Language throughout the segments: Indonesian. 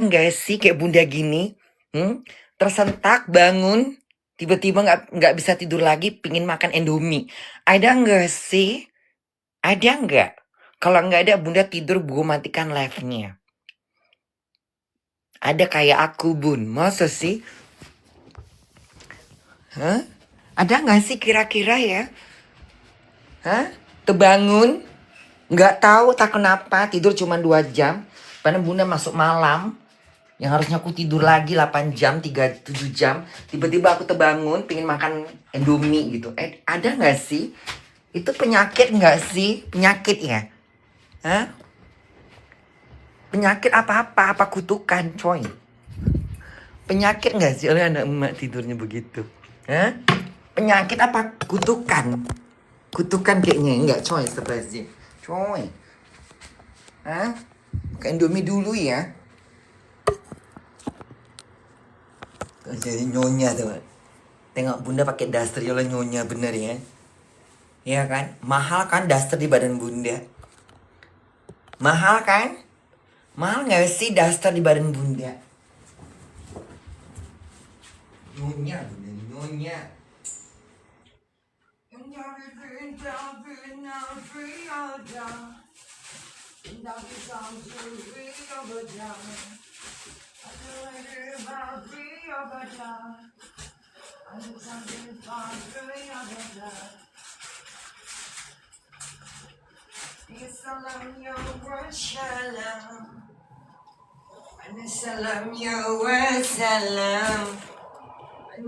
nggak sih kayak bunda gini? Tersentak bangun, tiba-tiba nggak bisa tidur lagi, pingin makan Indomie. Ada nggak sih? Ada nggak? Kalau nggak ada, bunda tidur, gue matikan live-nya. Ada kayak aku, bun. Masa sih? Hah? Ada nggak sih kira-kira ya? Hah? Terbangun? Nggak tahu tak kenapa, tidur cuma 2 jam. Padahal bunda masuk malam. Yang harusnya aku tidur lagi 8 jam, 7 jam. Tiba-tiba aku terbangun, pengen makan Indomie gitu. Ada nggak sih? Itu penyakit nggak sih? Penyakit ya? Hah? Penyakit apa-apa? Apa kutukan, coy? Penyakit nggak sih oleh anak emak tidurnya begitu? Hah? Penyakit apa kutukan? Kutukan kayaknya enggak, coy, astagfirullahaladzim. Coy. Hah? Makan Indomie dulu ya. Jadi nyonya tuh. Tengok bunda pakai daster ya, nyonya bener ya. Iya kan? Mahal kan daster di badan bunda? Mahal kan? Mahal gak sih daster di badan bunda? Nyonya bunda, nyonya. Salam ya wassalam. Salam ya wassalam.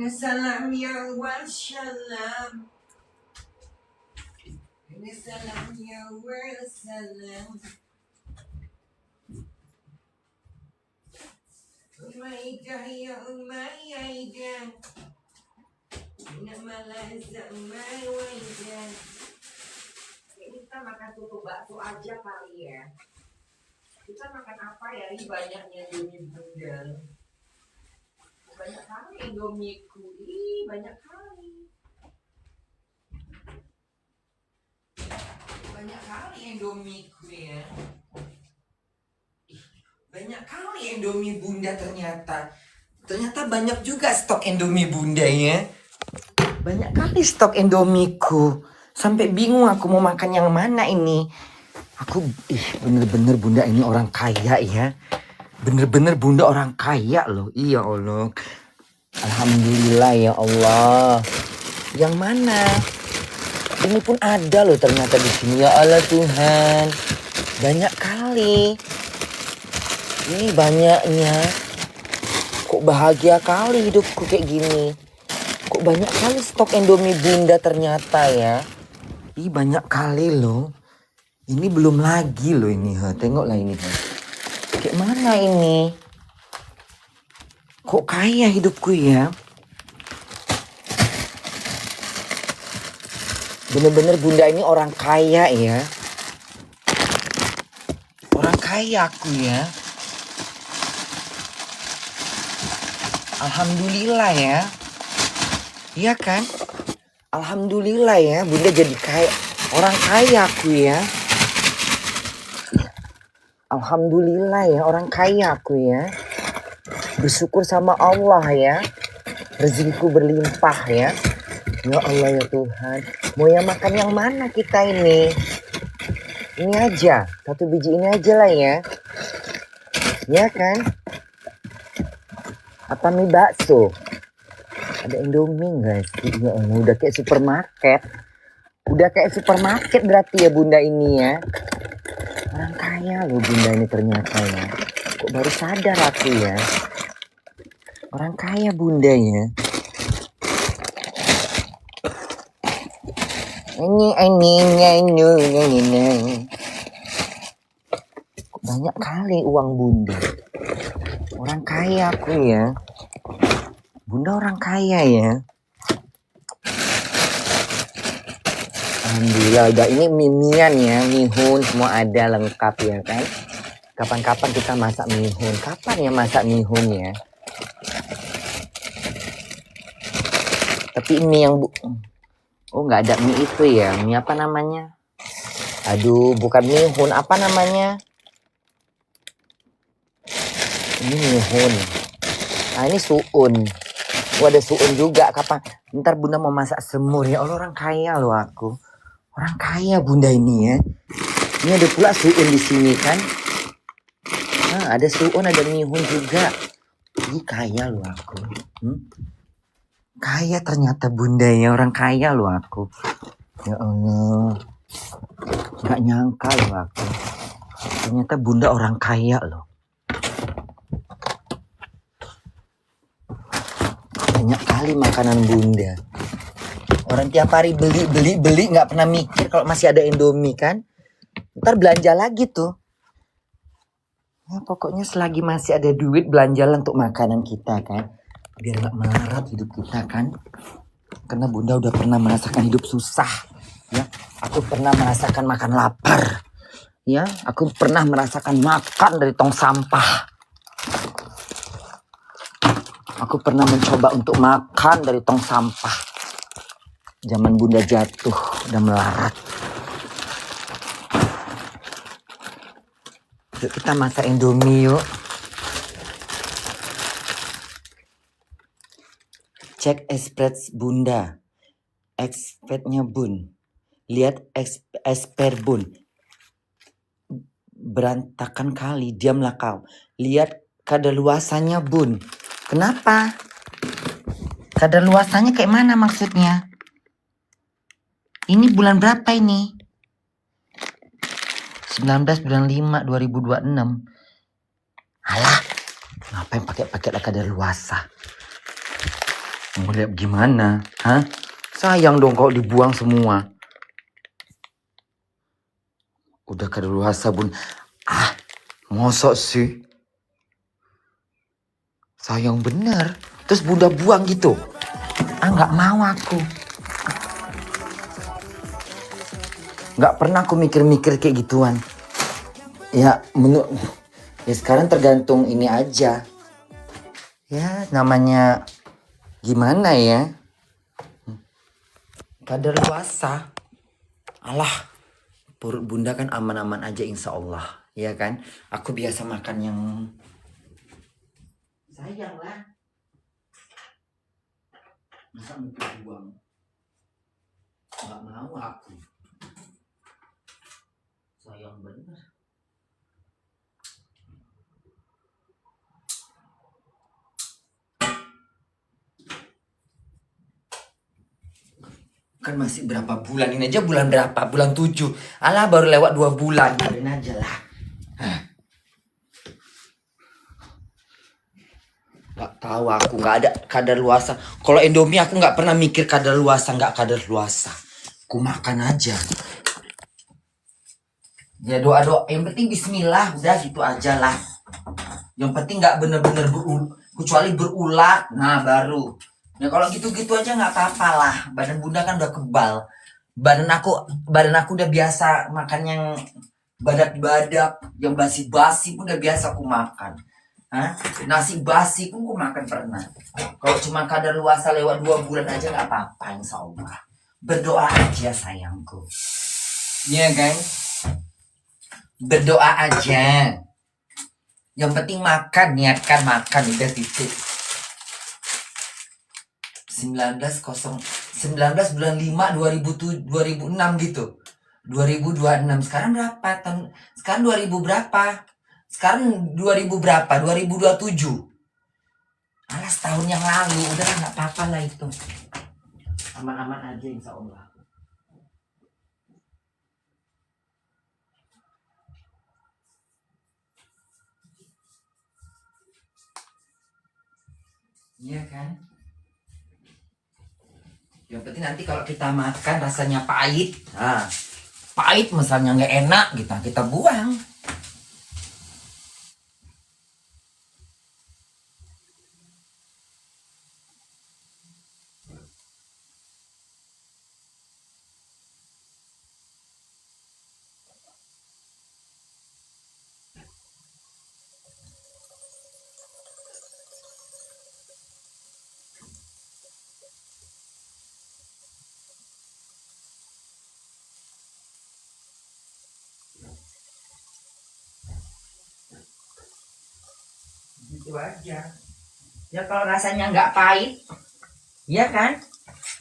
Salam ya wassalam. Salam ya wassalam. Umayyah ya umayyah. Nama lazza umayyah. Kita makan tutup bakso aja kali ya. Kita makan apa ya? Ini banyaknya Indomie bunda. Banyak kali Indomieku. Banyak kali. Banyak kali Indomieku ya. Banyak kali Indomie bunda ternyata. Ternyata banyak juga stok Indomie bunda ya. Banyak kali stok Indomieku. Sampai bingung aku mau makan yang mana ini. Aku bener-bener bunda ini orang kaya ya. Bener-bener bunda orang kaya loh. Iya Allah. Alhamdulillah ya Allah. Yang mana? Ini pun ada loh ternyata di sini. Ya Allah Tuhan. Banyak kali. Ini banyaknya. Kok bahagia kali hidupku kayak gini. Kok banyak kali stok Indomie bunda ternyata ya. Banyak kali loh. Ini belum lagi loh ini. Tengoklah ini. Kayak mana ini? Kok kaya hidupku ya? Bener-bener bunda ini orang kaya ya. Orang kaya aku ya. Alhamdulillah ya. Iya kan? Alhamdulillah ya. Bunda jadi kaya. Orang kaya aku ya. Alhamdulillah ya. Orang kaya aku ya. Bersyukur sama Allah ya. Rezekiku berlimpah ya. Ya Allah ya Tuhan. Mau yang makan yang mana kita ini? Ini aja. 1 biji ini aja lah ya. Ya kan? Apa mie bakso? Ada Indomie gak sih? Ya Allah, udah kayak supermarket. Udah kayak supermarket berarti ya bunda ini ya. Orang kaya loh bunda ini ternyata ya. Kok baru sadar aku ya. Orang kaya bunda ya. Ini. Kok banyak kali uang bunda. Orang kaya aku ya. Bunda orang kaya ya. Alhamdulillah udah ini mimian ya. Mihun semua ada lengkap ya kan. Kapan-kapan kita masak mihun. Kapan ya masak mihun ya. Tapi mie yang oh nggak ada mie itu ya. Mie apa namanya? Aduh bukan mihun. Apa namanya? Ini mihun. Nah ini suun. Ada suun juga. Kapan? Ntar bunda mau masak semur ya. Allah, orang kaya loh aku. Orang kaya bunda ini ya. Ini ada pula suun di sini kan. Nah, ada suun, ada mihun juga. Ini kaya loh aku. Kaya ternyata bunda ya. Orang kaya loh aku. Ya Allah. Gak nyangka loh aku. Ternyata bunda orang kaya loh. Banyak kali makanan bunda. Orang tiap hari beli nggak pernah mikir kalau masih ada Indomie kan. Ntar belanja lagi tuh. Ya, pokoknya selagi masih ada duit belanja untuk makanan kita kan. Biar nggak melarat hidup kita kan. Karena bunda udah pernah merasakan hidup susah. Ya, aku pernah merasakan makan lapar. Ya, aku pernah merasakan makan dari tong sampah. Aku pernah mencoba untuk makan dari tong sampah. Zaman bunda jatuh dan melarat. Yuk kita masak Indomie yuk. Cek express bunda. Expertnya bun. Lihat expert bun. Berantakan kali, diamlah kau. Lihat kadaluasannya bun. Kenapa? Kadaluasannya kayak mana maksudnya? Ini bulan berapa ini? 19 bulan 5 2026. Alah, ngapain pakai kadaluasa? Mau lihat gimana? Hah? Sayang dong kalau dibuang semua. Udah kadaluasa bun. Ah, mosok sih? Sayang bener. Terus bunda buang gitu. Ah, nggak mau aku. Nggak pernah aku mikir-mikir kayak gituan. Ya, ya sekarang tergantung ini aja. Ya, namanya gimana ya? Kadaluasa. Alah, perut bunda kan aman-aman aja insya Allah. Ya kan? Aku biasa makan yang sayang lah. Masa mungkin buang? Nggak mau aku. Sayang bener. Kan masih berapa bulan, ini aja bulan berapa? Bulan 7. Alah, baru lewat 2 bulan. Biarin aja lah. Gak tahu aku, nggak ada kadaluarsa. Kalau Indomie aku nggak pernah mikir kadaluarsa, nggak kadaluarsa. Aku makan aja. Ya doa-doa, yang penting bismillah, udah gitu aja lah. Yang penting nggak bener-bener kecuali berulat, nah baru. Ya kalau gitu-gitu aja nggak apa-apa lah. Badan bunda kan udah kebal. Badan aku udah biasa makan yang badak-badak, yang basi-basi pun udah biasa aku makan. Hah? Nasi basi pun aku makan pernah. Kalau cuma kadaluarsa lewat 2 bulan aja nggak apa-apa insya Allah. Berdoa aja sayangku. Iya kan? Berdoa aja. Yang penting makan, niatkan makan, udah titik. 19 bulan 5 2006 gitu. 2026. Sekarang berapa tahun? Sekarang 2000 berapa? Sekarang 2000 berapa? 2027. Alas tahun yang lalu. Udah nggak apa-apa lah itu. Aman-aman aja insya Allah. Iya kan? Yang penting nanti kalau kita makan rasanya pahit. Nah, pahit misalnya nggak enak gitu, kita buang. Itu aja. Ya kalau rasanya nggak pahit, ya kan?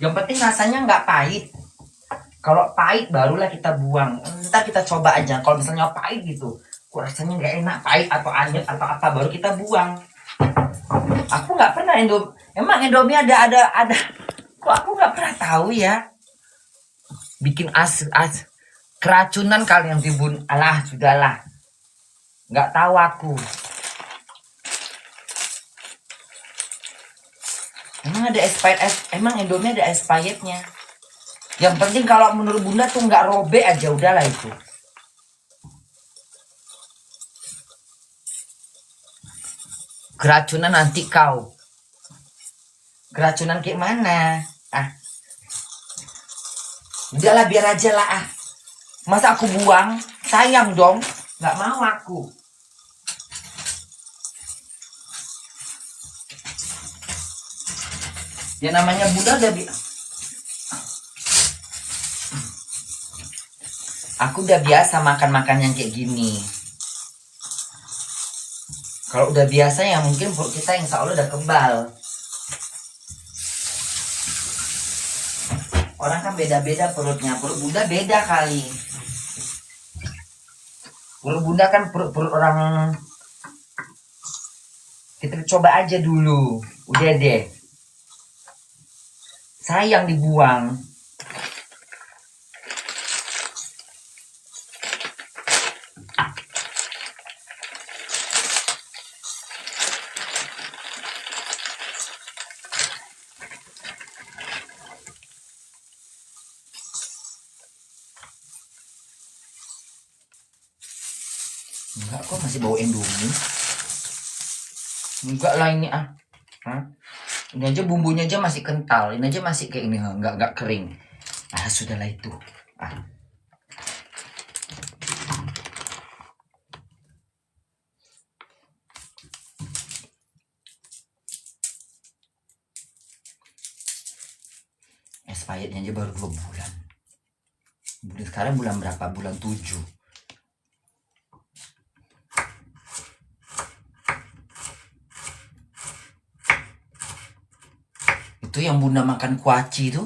Yang penting rasanya nggak pahit. Kalau pahit barulah kita buang. Ntar kita coba aja. Kalau misalnya pahit gitu, kok rasanya nggak enak, pahit atau anyet atau apa, baru kita buang. Aku nggak pernah emang Indomie ada. Kok aku nggak pernah tahu ya. Bikin keracunan kali yang tibun. Alah, sudahlah. Nggak tahu aku. Emang Indomie ada expirednya. Yang penting kalau menurut Bunda tuh nggak robek aja, udahlah itu. Keracunan nanti kau. Keracunan kayak mana? Udahlah biar aja lah. Masa aku buang? Sayang dong. Nggak mau aku. Ya namanya Bunda aku udah biasa makan yang kayak gini. Kalau udah biasa ya mungkin perut kita insya Allah udah kebal. Orang kan beda-beda perutnya. Perut Bunda beda kali. Perut Bunda kan perut orang. Kita coba aja dulu. Udah deh. Sayang dibuang. Enggak kok masih bau Indomie. Enggak lah ini Ini aja bumbunya aja masih kental. Ini aja masih kayak ini, enggak kering. Sudahlah itu. Expirednya aja baru 2 bulan. Sekarang bulan berapa? Bulan 7. Itu yang Bunda makan kuaci itu.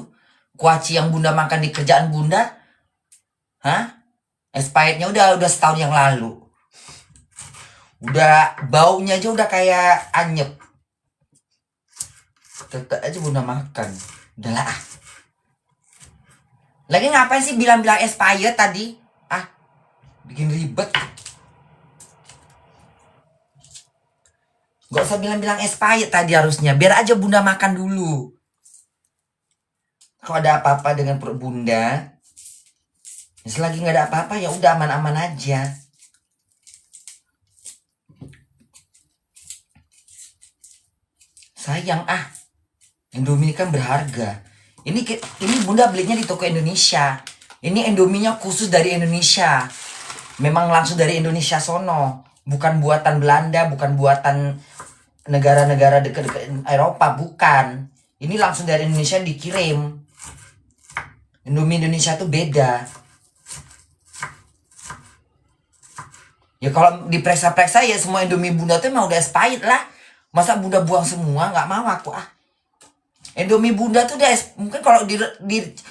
Kuaci yang Bunda makan di kerjaan Bunda. Expirednya udah setahun yang lalu. Udah baunya aja udah kayak anyep. Tetep aja Bunda makan. Udahlah. Lagi ngapain sih bilang-bilang expired tadi? Bikin ribet. Gak usah bilang-bilang expired tadi harusnya. Biar aja Bunda makan dulu. Kalau ada apa-apa dengan perut Bunda, selagi nggak ada apa-apa ya udah aman-aman aja. Sayang Indomie kan berharga. Ini Bunda belinya di toko Indonesia. Ini Indominya khusus dari Indonesia. Memang langsung dari Indonesia sono. Bukan buatan Belanda, bukan buatan negara-negara dekat-dekat Eropa, bukan. Ini langsung dari Indonesia dikirim. Indomie Indonesia tuh beda. Ya kalau diperiksa-periksa ya semua Indomie Bunda tuh emang udah expired lah. Masa Bunda buang semua? Nggak mau aku Indomie Bunda tuh udah mungkin kalau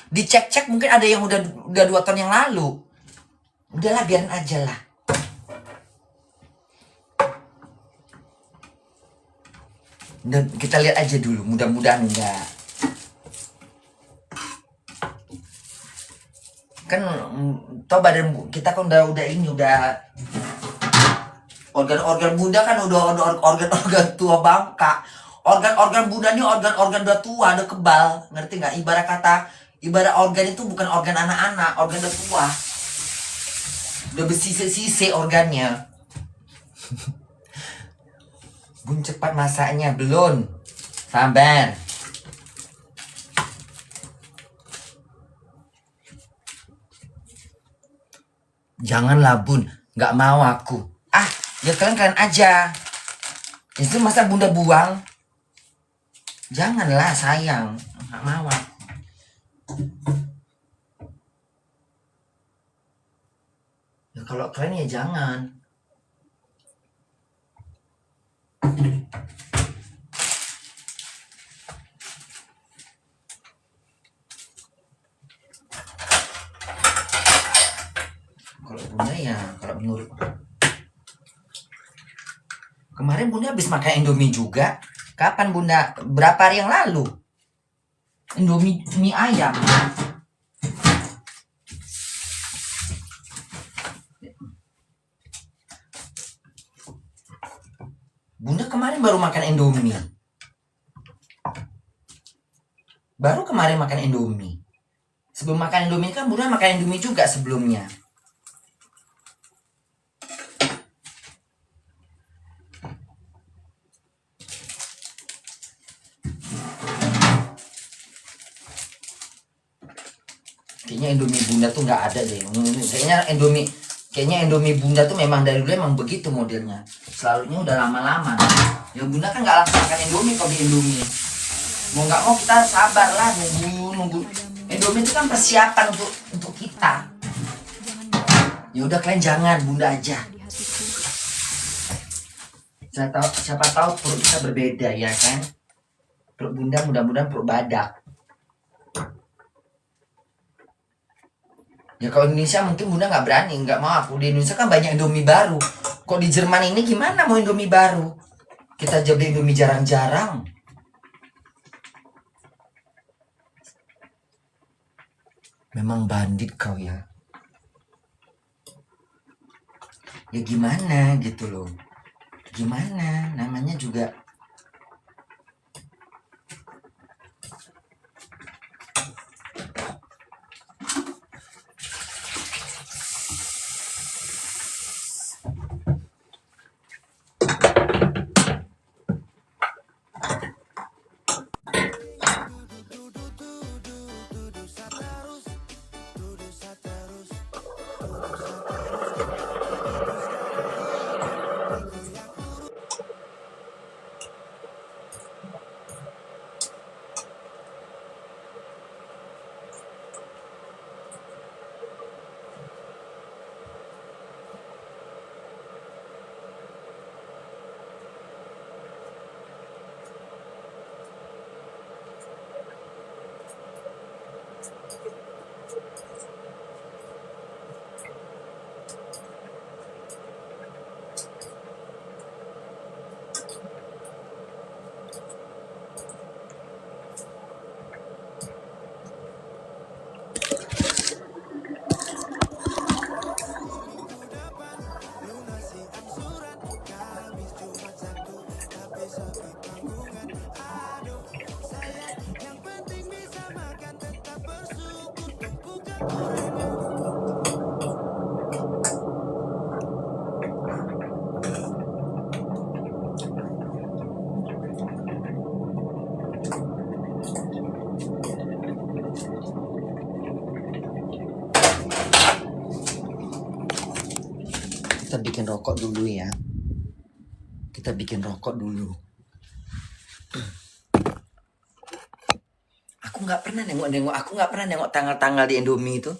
dicek-cek mungkin ada yang udah 2 tahun yang lalu. Udahlah biarin aja lah. Dan kita lihat aja dulu, mudah-mudahan enggak. Kan badan kita kan udah organ-organ Bunda kan udah organ-organ tua bangka. Organ-organ Bunda ini organ udah tua, udah kebal. Ngerti nggak? Ibarat organ itu bukan organ anak-anak, organ udah tua. Udah bersisik-sisik organnya. Bun cepat masaknya, belum. Sabar. Janganlah Bun, nggak mau aku. Ya kalian aja. Itu masa Bunda buang? Janganlah sayang, nggak mau aku. Ya kalau kalian ya jangan. Kalau bunda ya, kalau menurut kemarin bunda habis makan Indomie juga. Kapan bunda? Berapa hari yang lalu? Indomie mie ayam. Bunda kemarin baru makan Indomie. Baru kemarin makan Indomie. Sebelum makan Indomie kan bunda makan Indomie juga sebelumnya. Kayaknya Indomie bunda tuh nggak ada deh. Kayaknya Indomie bunda tuh memang dari dulu emang begitu modelnya. Selalunya udah lama-lama. Ya bunda kan nggak langsung makan Indomie kalau di Indomie. Mau nggak mau kita sabar lah nunggu. Indomie itu kan persiapan untuk kita. Ya udah kalian jangan, bunda aja. Siapa tahu perut kita berbeda ya kan. Perut bunda mudah-mudahan perut badak. Ya kalau Indonesia mungkin bunda nggak berani, nggak mau aku. Di Indonesia kan banyak Indomie baru. Kok di Jerman ini gimana mau Indomie baru? Kita aja beli Indomie jarang-jarang. Memang bandit kau ya. Ya gimana gitu loh. Gimana namanya juga. Kita bikin rokok dulu ya. Kita bikin rokok dulu. Aku nggak pernah nengok-nengok. Aku nggak pernah nengok tanggal-tanggal di Indomie itu.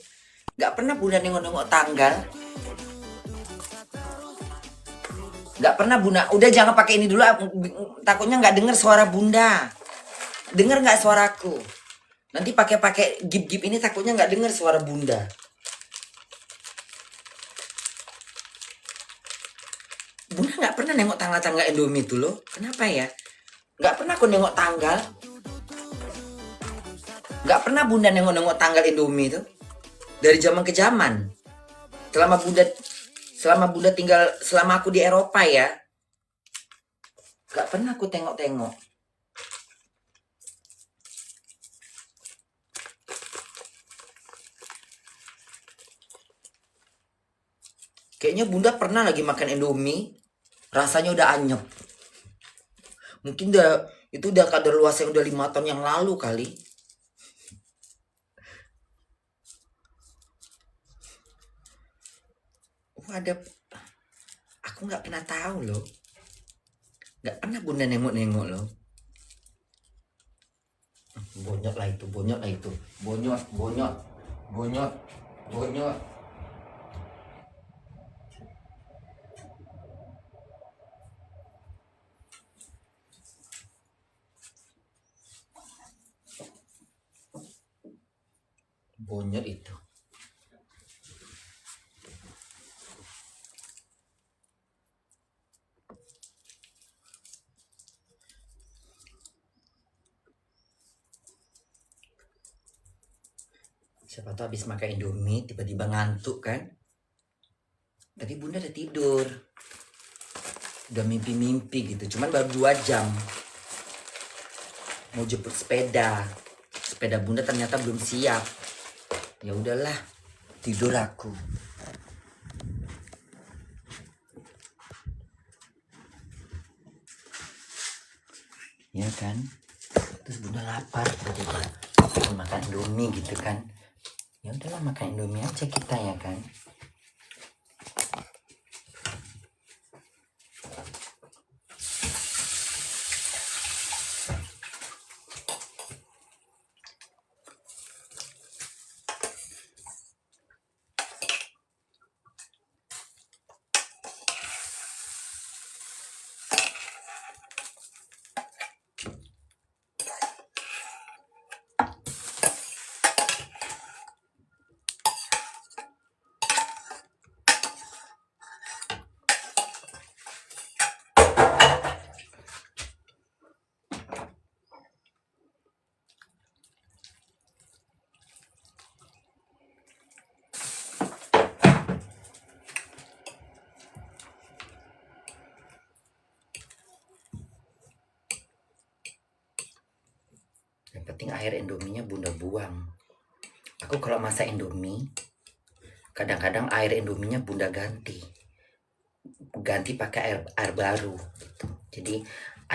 Nggak pernah bunda nengok-nengok tanggal. Nggak pernah bunda. Udah jangan pakai ini dulu. Takutnya nggak dengar suara bunda. Dengar nggak suaraku? Nanti pakai gip-gip ini takutnya nggak dengar suara bunda. Bunda nggak pernah nengok tanggal-tanggal Indomie itu loh. Kenapa ya? Nggak pernah aku nengok tanggal. Nggak pernah bunda nengok-nengok tanggal Indomie itu. Dari zaman ke zaman. Selama bunda tinggal, selama aku di Eropa ya. Nggak pernah aku tengok-tengok. Kayaknya bunda pernah lagi makan Indomie. Rasanya udah anyep. Mungkin itu udah kadaluarsa yang udah 5 tahun yang lalu kali. Aku nggak pernah tahu loh. Nggak pernah bunda nengok-nengok loh. Bonyot lah itu. Bonyot. Bonyot itu. Siapa tahu habis makan Indomie tiba-tiba ngantuk kan. Tadi bunda udah tidur. Udah mimpi-mimpi gitu. Cuman baru 2 jam. Mau jemput sepeda. Sepeda bunda ternyata belum siap. Ya udahlah, tidur aku. Ya kan? Terus bunda lapar tiba-tiba. Mau makan Indomie gitu kan. Ya udahlah makan Indomie aja kita ya kan. Yang penting air Indominya bunda buang. Aku kalau masak Indomie, kadang-kadang air Indominya bunda ganti pakai air baru gitu. Jadi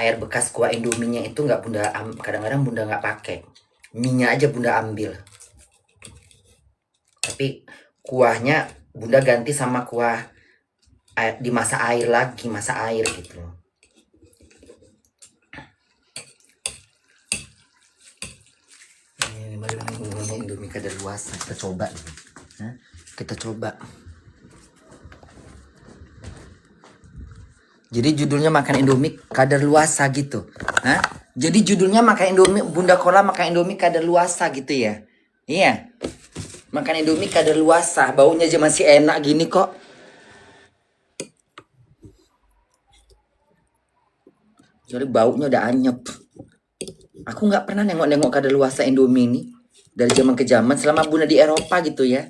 air bekas kuah Indominya itu nggak bunda, kadang-kadang bunda nggak pakai, minyak aja bunda ambil. Tapi kuahnya bunda ganti sama kuah dimasak air lagi, masak air gitu. Ini Indomie kadaluarsa, kita coba. Kita coba. Jadi judulnya makan Indomie kadaluarsa gitu. Jadi judulnya makan Indomie, Bunda Kola makan Indomie kadaluarsa gitu ya. Iya. Makan Indomie kadaluarsa, baunya aja masih enak gini kok. Jadi baunya udah anyep. Aku nggak pernah nengok-nengok kadaluarsa Indomie ini dari zaman ke zaman selama bunda di Eropa gitu ya.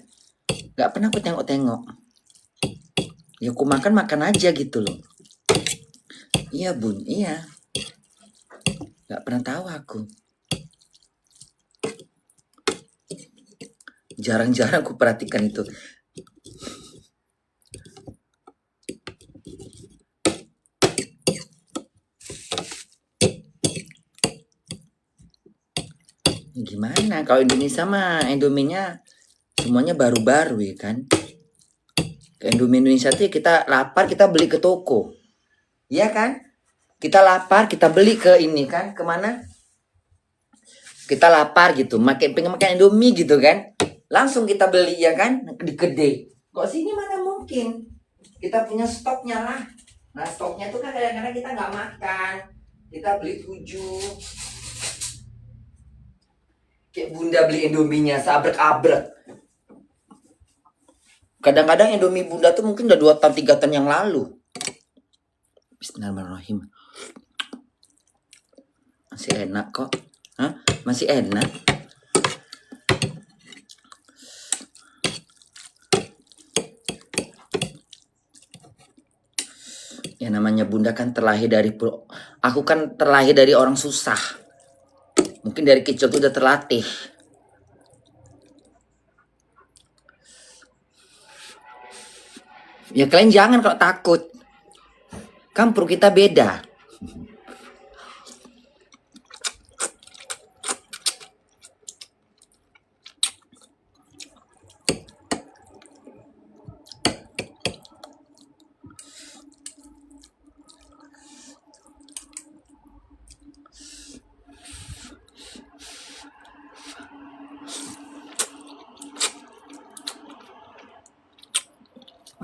Nggak pernah aku tengok-tengok. Ya aku makan aja gitu loh. Iya bun, iya. Nggak pernah tahu aku. Jarang-jarang aku perhatikan itu. Gimana kalau Indonesia mah Indominya semuanya baru-baru ya kan. Ke Indomie Indonesia tuh kita lapar kita beli ke toko. Iya kan? Kita lapar kita beli ke ini kan, kemana? Kita lapar gitu, pengen makan Indomie gitu kan. Langsung kita beli ya kan, di kedai. Kok sini mana mungkin? Kita punya stoknya lah. Nah stoknya tuh kan kadang-kadang kita nggak makan. Kita beli 7. Kayak bunda beli Indominya seabrek-abrek. Kadang-kadang Indomie bunda tuh mungkin udah 2 ton 3 ton yang lalu. Bismillahirrahmanirrahim. Masih enak kok. Masih enak. Ya namanya bunda kan terlahir dari, aku kan terlahir dari orang susah. Mungkin dari kecil tuh udah terlatih. Ya kalian jangan kalau takut. Kan perut kita beda.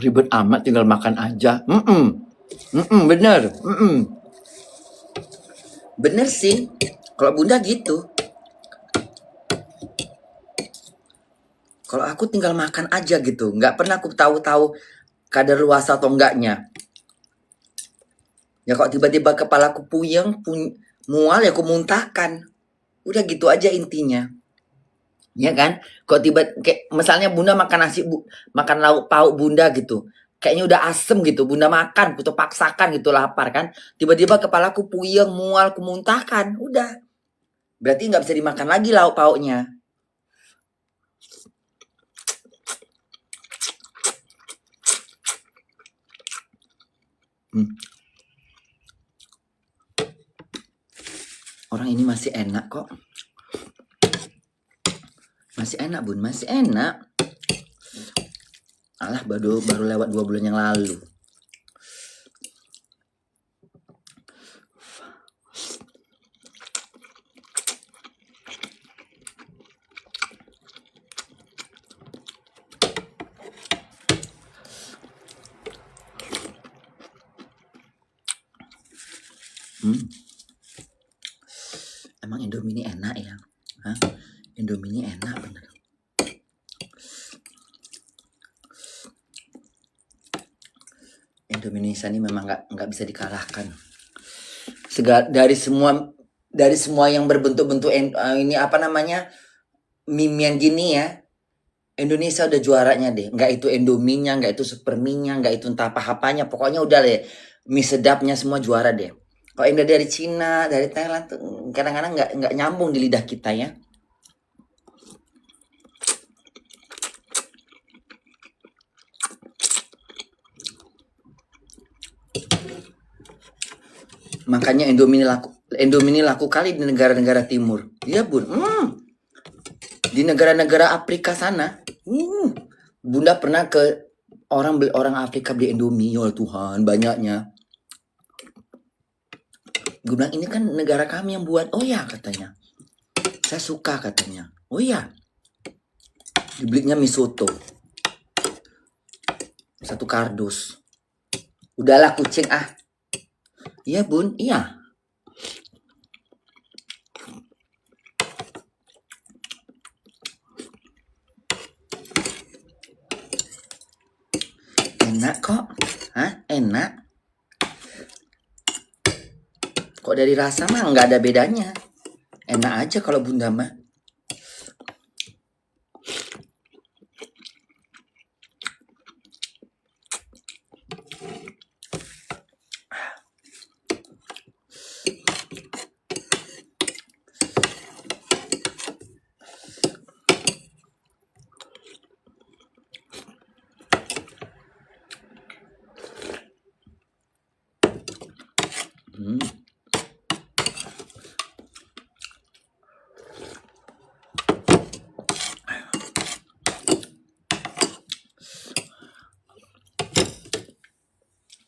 Ribet amat tinggal makan aja. Bener. Bener sih. Kalau bunda gitu. Kalau aku tinggal makan aja gitu, nggak pernah aku tahu-tahu kadar luasa atau enggaknya. Ya kalau tiba-tiba kepalaku puyeng, mual ya aku muntahkan. Udah gitu aja intinya. Ya kan? Kalau kayak misalnya bunda makan makan lauk pauk bunda gitu. Kayaknya udah asem gitu, bunda makan, aku paksakan gitu lapar kan. Tiba-tiba kepalaku puyeng, mual, aku muntahkan. Udah. Berarti nggak bisa dimakan lagi lauk pauknya. Orang ini masih enak kok. Masih enak bun, masih enak. Alah baru lewat 2 bulan yang lalu. Emang Indomie ini enak ya? Hah? Indomie ini enak bener. Indonesia ini memang nggak bisa dikalahkan. Dari semua yang berbentuk-bentuk ini apa namanya mimian gini ya, Indonesia udah juaranya deh. Nggak itu Indominya, nggak itu Super Mie-nya, nggak itu entah apa-apanya. Pokoknya udah deh, mie sedapnya semua juara deh. Kalau yang dari Cina, dari Thailand tuh kadang-kadang nggak nyambung di lidah kita ya. Makanya Indomie ini laku kali di negara-negara timur. Iya bun. Di negara-negara Afrika sana. Bunda pernah ke orang Afrika beli Indomie. Ya Tuhan, banyaknya. Gue bilang ini kan negara kami yang buat. Oh ya katanya. Saya suka katanya. Oh ya. Dibelinya mie soto. 1 kardus. Udahlah kucing ah. Iya bun, iya. Enak kok. Hah? Enak. Kok dari rasa mah nggak ada bedanya. Enak aja kalau bunda mah.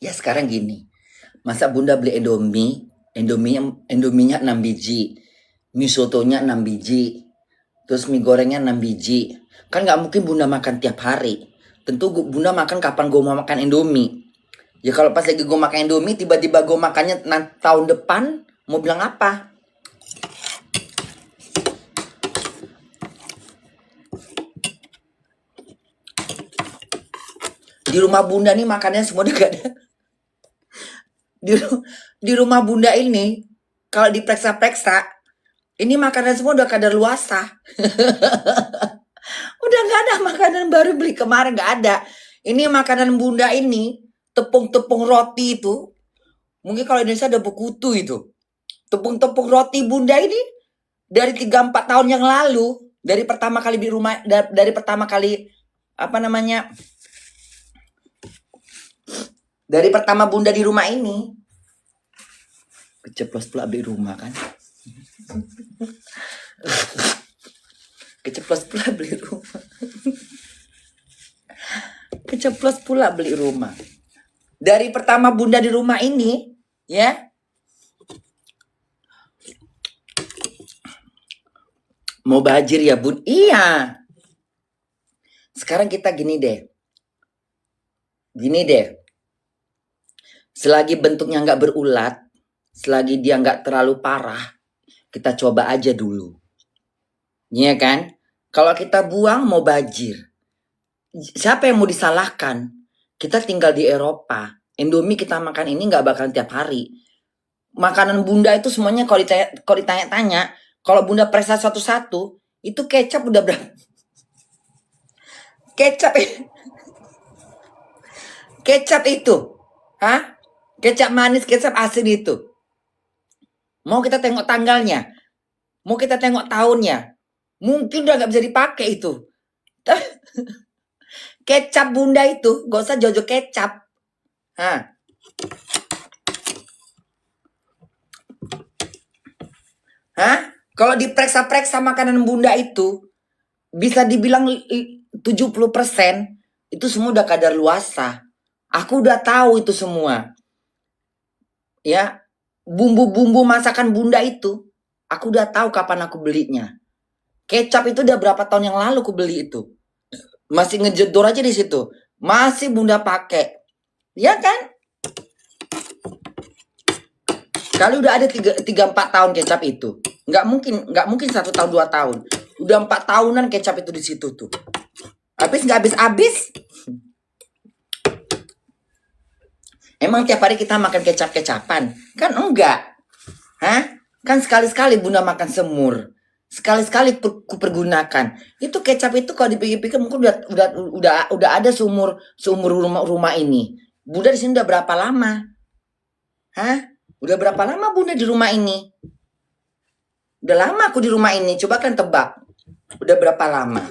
Ya sekarang gini, masa bunda beli Indominya 6 biji, mie sotonya 6 biji, terus mie gorengnya 6 biji. Kan nggak mungkin bunda makan tiap hari. Tentu bunda makan kapan gue mau makan Indomie. Ya kalau pas lagi gue makan Indomie, tiba-tiba gue makannya tahun depan, mau bilang apa? Di rumah bunda nih makannya semua udah gak ada. Di rumah bunda ini, kalau diperiksa-periksa, ini makanan semua udah kadar luasa. Udah gak ada makanan baru beli kemarin, gak ada. Ini makanan bunda ini, tepung-tepung roti itu, mungkin kalau Indonesia ada bekutu itu. Tepung-tepung roti bunda ini, dari 3-4 tahun yang lalu, dari pertama kali di rumah, dari pertama kali, apa namanya, dari pertama bunda di rumah ini, keceplos pula beli rumah kan. Keceplos pula beli rumah. Keceplos pula beli rumah. Dari pertama bunda di rumah ini, ya. Mau bajir ya bun? Iya. Sekarang kita gini deh. Selagi bentuknya nggak berulat, selagi dia nggak terlalu parah, kita coba aja dulu. Iya kan? Kalau kita buang mau banjir. Siapa yang mau disalahkan? Kita tinggal di Eropa. Indomie kita makan ini nggak bakal tiap hari. Makanan Bunda itu semuanya kalau ditanya-tanya, kalau Bunda periksa satu-satu, itu kecap udah berapa? Kecap itu, kecap manis, kecap asin itu. Mau kita tengok tanggalnya, mau kita tengok tahunnya, mungkin udah nggak bisa dipakai itu. Kecap Bunda itu, gak usah jojo kecap. Kalau diperiksa-periksa makanan Bunda itu, bisa dibilang 70% itu semua udah kadaluarsa. Aku udah tahu itu semua. Ya, bumbu-bumbu masakan Bunda itu, aku udah tahu kapan aku belinya. Kecap itu udah berapa tahun yang lalu aku beli itu. Masih ngejedor aja di situ. Masih Bunda pakai. Ya kan? Kali udah ada 3-4 tahun kecap itu. Nggak mungkin 1 tahun 2 tahun. Udah 4 tahunan kecap itu di situ tuh. Habis nggak habis-habis. Emang tiap hari kita makan kecap-kecapan? Kan enggak. Kan sekali-sekali Bunda makan semur. Sekali-sekali kupergunakan. Itu kecap itu kalau dipikir-pikir mungkin udah ada seumur rumah ini. Bunda di sini udah berapa lama? Udah berapa lama Bunda di rumah ini? Udah lama aku di rumah ini. Coba kan tebak. Udah berapa lama?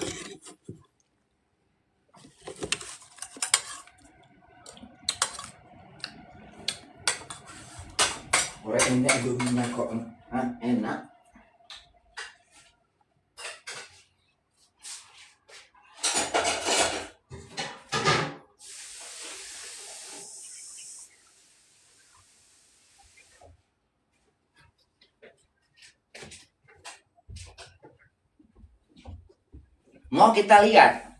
Orang ini Indominya kok enak. Mau kita lihat?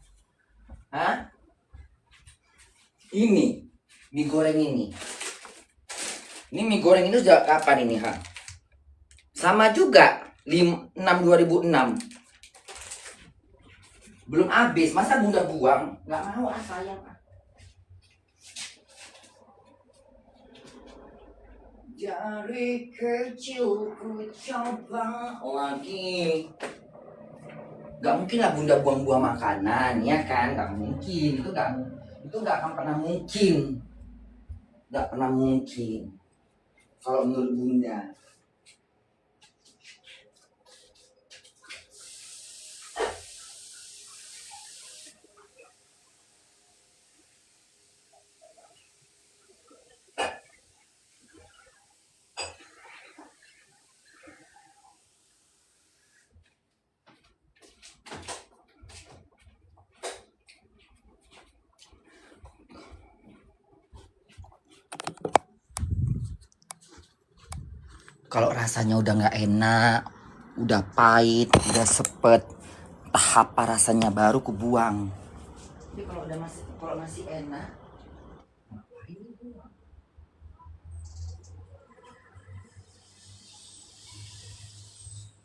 Ini mie goreng ini. Ini mie goreng ini sejak kapan ini, Sama juga 2006. Belum habis, masa Bunda buang? Nggak mau sayang. Jari kecilku coba lagi. Gak mungkin lah Bunda buang-buang makanan, ya kan? Gak mungkin, itu gak akan pernah mungkin. Gak pernah mungkin. Kalau menurut Bunda. Kalau rasanya udah nggak enak, udah pahit, udah sepet, entah apa rasanya baru kubuang. Tapi kalau masih enak,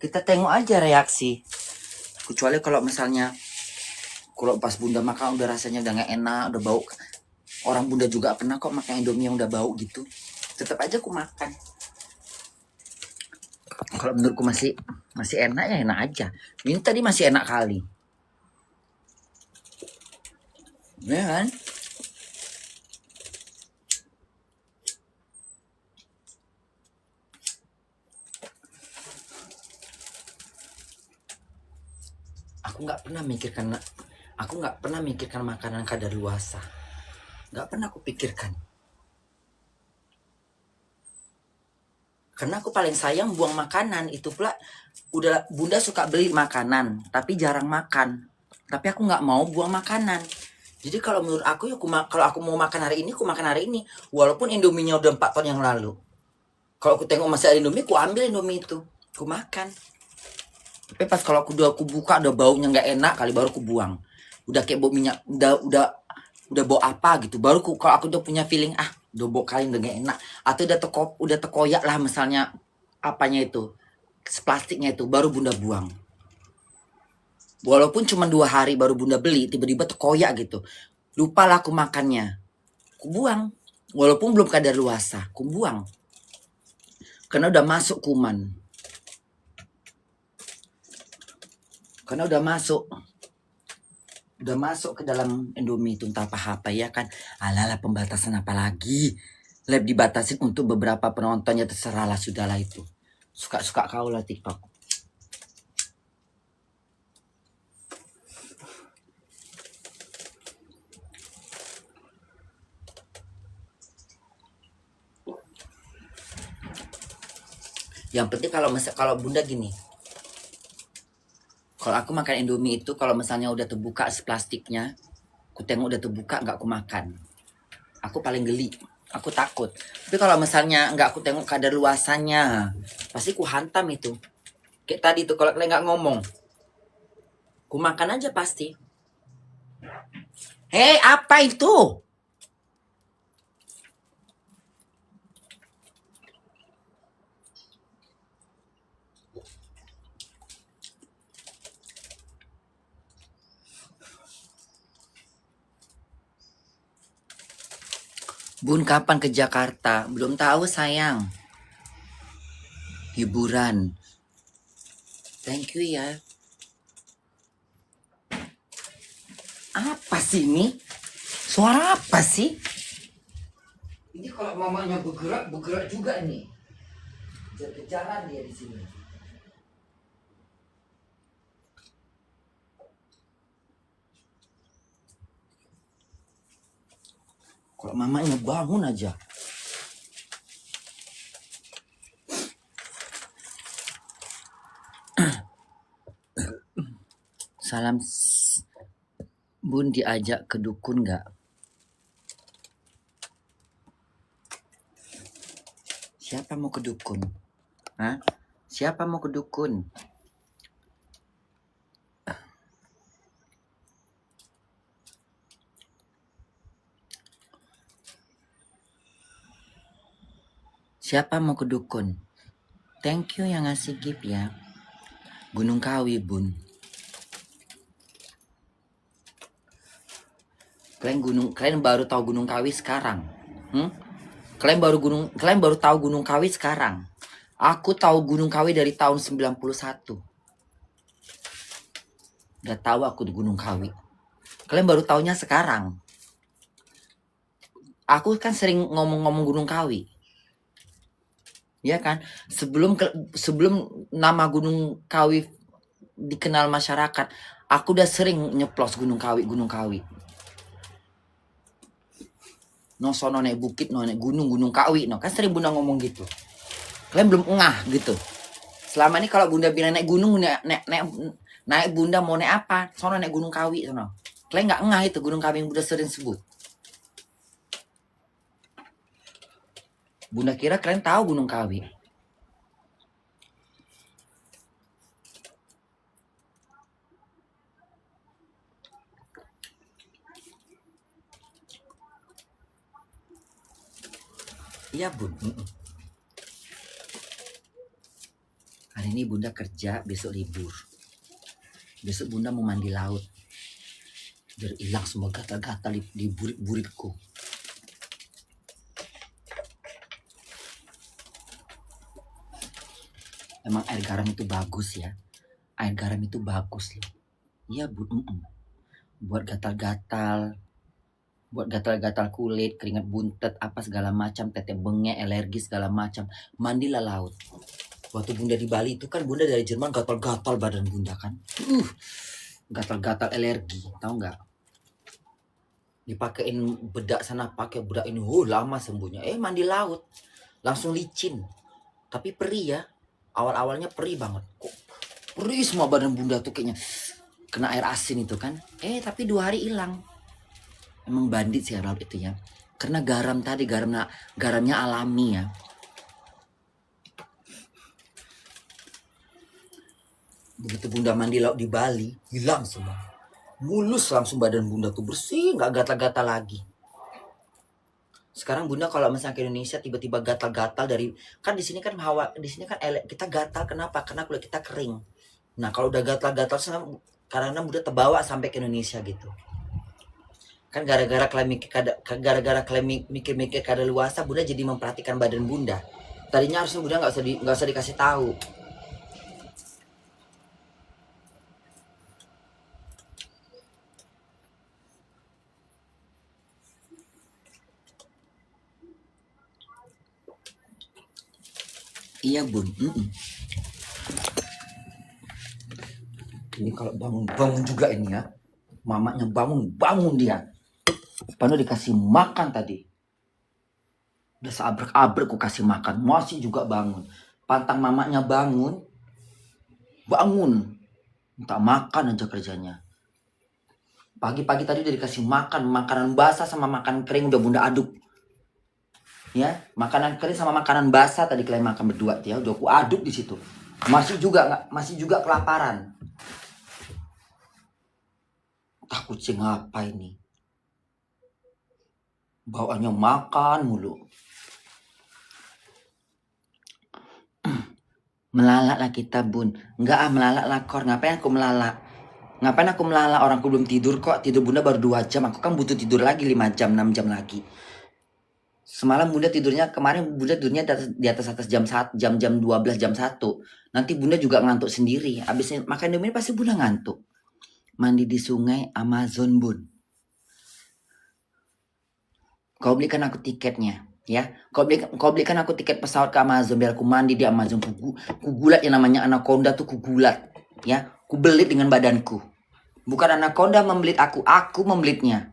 kita tengok aja reaksi. Kecuali kalau misalnya, kalau pas Bunda makan udah rasanya udah nggak enak, udah bau. Orang Bunda juga pernah kok makan Indomie yang udah bau gitu. Tetap aja aku makan. Kalau menurutku masih enak ya enak aja. Ini tadi masih enak kali. Ya kan? Aku nggak pernah mikirkan makanan kadaluarsa. Nggak pernah aku pikirkan. Karena aku paling sayang buang makanan. Itu pula udah Bunda suka beli makanan, tapi jarang makan. Tapi aku nggak mau buang makanan. Jadi kalau menurut aku ya kalau aku mau makan hari ini, aku makan hari ini. Walaupun Indominya udah 4 tahun yang lalu. Kalau aku tengok masih ada Indomie, aku ambil Indomie itu, aku makan. Tapi pas kalau aku buka udah baunya nggak enak kali, baru aku buang. Udah kayak bau minyak, udah bau apa gitu. Baru kalau aku udah punya feeling udah bau kali udah gak enak, atau udah terkoyak lah misalnya apanya itu, plastiknya itu, baru Bunda buang. Walaupun cuma 2 hari baru bunda beli, tiba-tiba terkoyak gitu. Lupa lah aku makannya. Aku buang. Walaupun belum kadaluarsa, aku buang. Karena udah masuk kuman. Karena udah masuk ke dalam Indomie itu entah apa ya kan. Alah pembatasan apa lagi. Lab dibatasin untuk beberapa penontonnya, terserahlah, sudahlah itu. Suka-suka kau lah TikTok. Yang penting kalau bunda gini. Kalau aku makan Indomie itu kalau misalnya udah terbuka plastiknya, aku tengok udah terbuka nggak aku makan. Aku paling geli, aku takut. Tapi kalau misalnya nggak aku tengok kadaluarsanya, pasti ku hantam itu. Kayak tadi tuh kalau kalian nggak ngomong, ku makan aja pasti. Hei, apa itu? Bun, kapan ke Jakarta? Belum tahu sayang. Hiburan. Thank you ya. Apa sih ini? Suara apa sih? Ini kalau mamanya bergerak juga nih. Kejar-kejaran dia di sini. Kalau mamanya bangun aja. Salam Bun, diajak ke dukun nggak? Siapa mau ke dukun? Hah? Siapa mau ke dukun? Siapa mau ke dukun? Thank you yang ngasih gift ya. Gunung Kawi, Bun. Kalian baru tahu Gunung Kawi sekarang. Kalian baru tahu Gunung Kawi sekarang. Aku tahu Gunung Kawi dari tahun 91. Udah tahu aku di Gunung Kawi. Kalian baru taunya sekarang. Aku kan sering ngomong-ngomong Gunung Kawi. Ya kan? Sebelum nama Gunung Kawi dikenal masyarakat, aku udah sering nyeplos Gunung Kawi. No sono naik bukit, no naik gunung Kawi, no kan sering bunda ngomong gitu. Kalian belum ngah gitu. Selama ini kalau bunda bilang naik gunung, naik bunda mau naik apa? Sono naik Gunung Kawi, sono. Kalian nggak ngah itu Gunung Kawi yang bunda sering sebut. Bunda kira kalian tahu Gunung Kawi. Iya Bun. Hari ini bunda kerja, besok libur. Besok bunda mau mandi laut. Biar hilang semua gatal-gatal di buritku. Emang air garam itu bagus ya. Air garam itu bagus loh. Iya Bun. Buat gatal-gatal. Buat gatal-gatal kulit, keringat buntet, apa segala macam, teteh bengek, alergi segala macam. Mandilah laut. Waktu bunda di Bali itu kan bunda dari Jerman gatal-gatal badan bunda kan. Gatal-gatal alergi, tahu nggak? Dipakein bedak sana, pakai bedak ini, lama sembuhnya. Mandi laut, langsung licin. Tapi perih ya, awal-awalnya perih banget. Kok perih semua badan bunda tuh kayaknya kena air asin itu kan. Tapi 2 hari hilang. Emang bandit sih laut itu ya. Karena garamnya alami ya. Begitu bunda mandi laut di Bali, hilang semua. Mulus langsung badan bunda tuh bersih, nggak gatal-gatal lagi. Sekarang bunda kalau misalnya ke Indonesia tiba-tiba gatal-gatal dari, kan di sini kan kita gatal, kenapa? Karena kulit kita kering. Nah kalau udah gatal-gatal karena bunda terbawa sampai ke Indonesia gitu. Kan gara-gara kalian mikir-mikir kadaluarsa, bunda jadi memperhatikan badan bunda. Tadinya harusnya bunda nggak usah dikasih tahu. Iya bun. Ini kalau bangun juga ini ya, mamanya bangun dia. Panu dikasih makan tadi. Udah seabrek-abrek ku kasih makan, masih juga bangun. Pantang mamanya bangun. Minta makan aja kerjanya. Pagi-pagi tadi udah dikasih makan, makanan basah sama makanan kering udah bunda aduk. Ya, makanan kering sama makanan basah tadi kalian makan berdua ya, udah aku aduk di situ. Masih juga kelaparan. Tak kucing apa ini? Bawaannya makan mulu. Melalak lah kita bun. Enggak melalak lah kor. Ngapain aku melalak? Orang aku belum tidur kok. Tidur bunda baru 2 jam. Aku kan butuh tidur lagi 5 jam 6 jam lagi. Semalam bunda tidurnya, kemarin bunda tidurnya di atas jam 12 jam 1. Nanti bunda juga ngantuk sendiri. Habis makan Indomie pasti bunda ngantuk. Mandi di sungai Amazon bun. Kau belikan aku tiketnya ya. Kau belikan aku tiket pesawat ke Amazon biar aku mandi di Amazon. Ku gulat yang namanya anaconda tuh ku gulat ya. Ku belit dengan badanku. Bukan anaconda membelit aku membelitnya.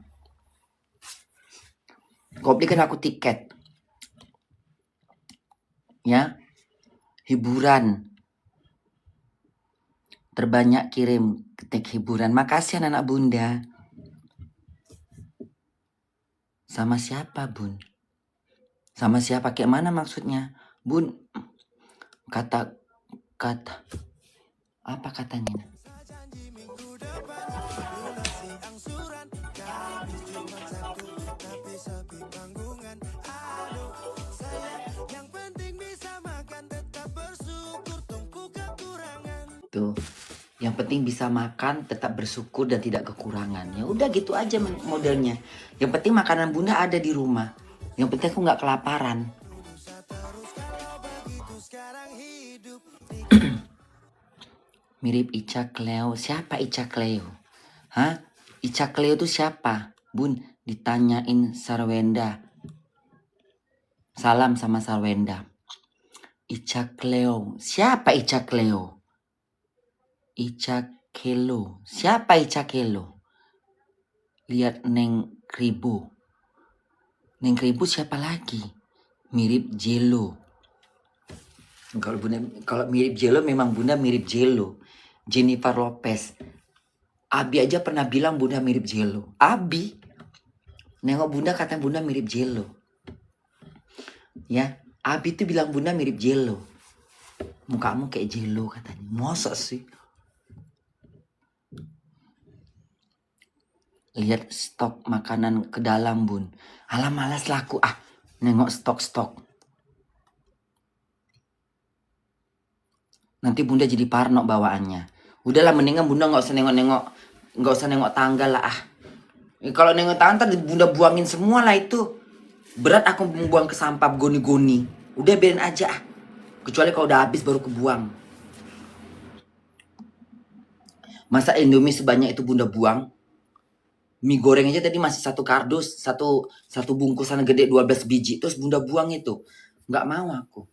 Kau belikan aku tiket. Ya. Hiburan. Terbanyak kirim ketik hiburan. Makasih anak bunda. Sama siapa bun? Sama siapa? Kayak mana maksudnya? Bun, kata apa katanya? Tuh, yang penting bisa makan, tetap bersyukur dan tidak kekurangan. Ya udah gitu aja modelnya. Yang penting makanan bunda ada di rumah. Yang penting aku nggak kelaparan. Mirip Ica Cleo. Siapa Ica Cleo? Hah? Ica Cleo itu siapa? Bun, ditanyain Sarwenda. Salam sama Sarwenda. Ica Cleo. Siapa Ica Cleo? Ica Kelo. Siapa Ica Kelo? Lihat Neng Kribo. Neng Kribo siapa lagi? Mirip Jelo. Kalau mirip Jelo memang bunda mirip Jelo. Jennifer Lopez. Abi aja pernah bilang bunda mirip Jelo. Abi nengok bunda katanya bunda mirip Jelo. Ya, Abi tuh bilang bunda mirip Jelo. Mukamu kayak Jelo katanya. Masa sih? Lihat stok makanan ke dalam bun. Alah malas laku nengok stok. Nanti bunda jadi parno bawaannya. Udahlah mendingan bunda nggak usah nengok tanggal lah Kalau nengok tanggal tadi bunda buangin semua lah itu. Berat aku membuang ke sampah goni-goni. Udah biarin aja Kecuali kalau udah habis baru kebuang. Masa Indomie sebanyak itu bunda buang? Mie goreng aja tadi masih 1 kardus, satu bungkusan gede 12 biji. Terus bunda buang itu. Nggak mau aku.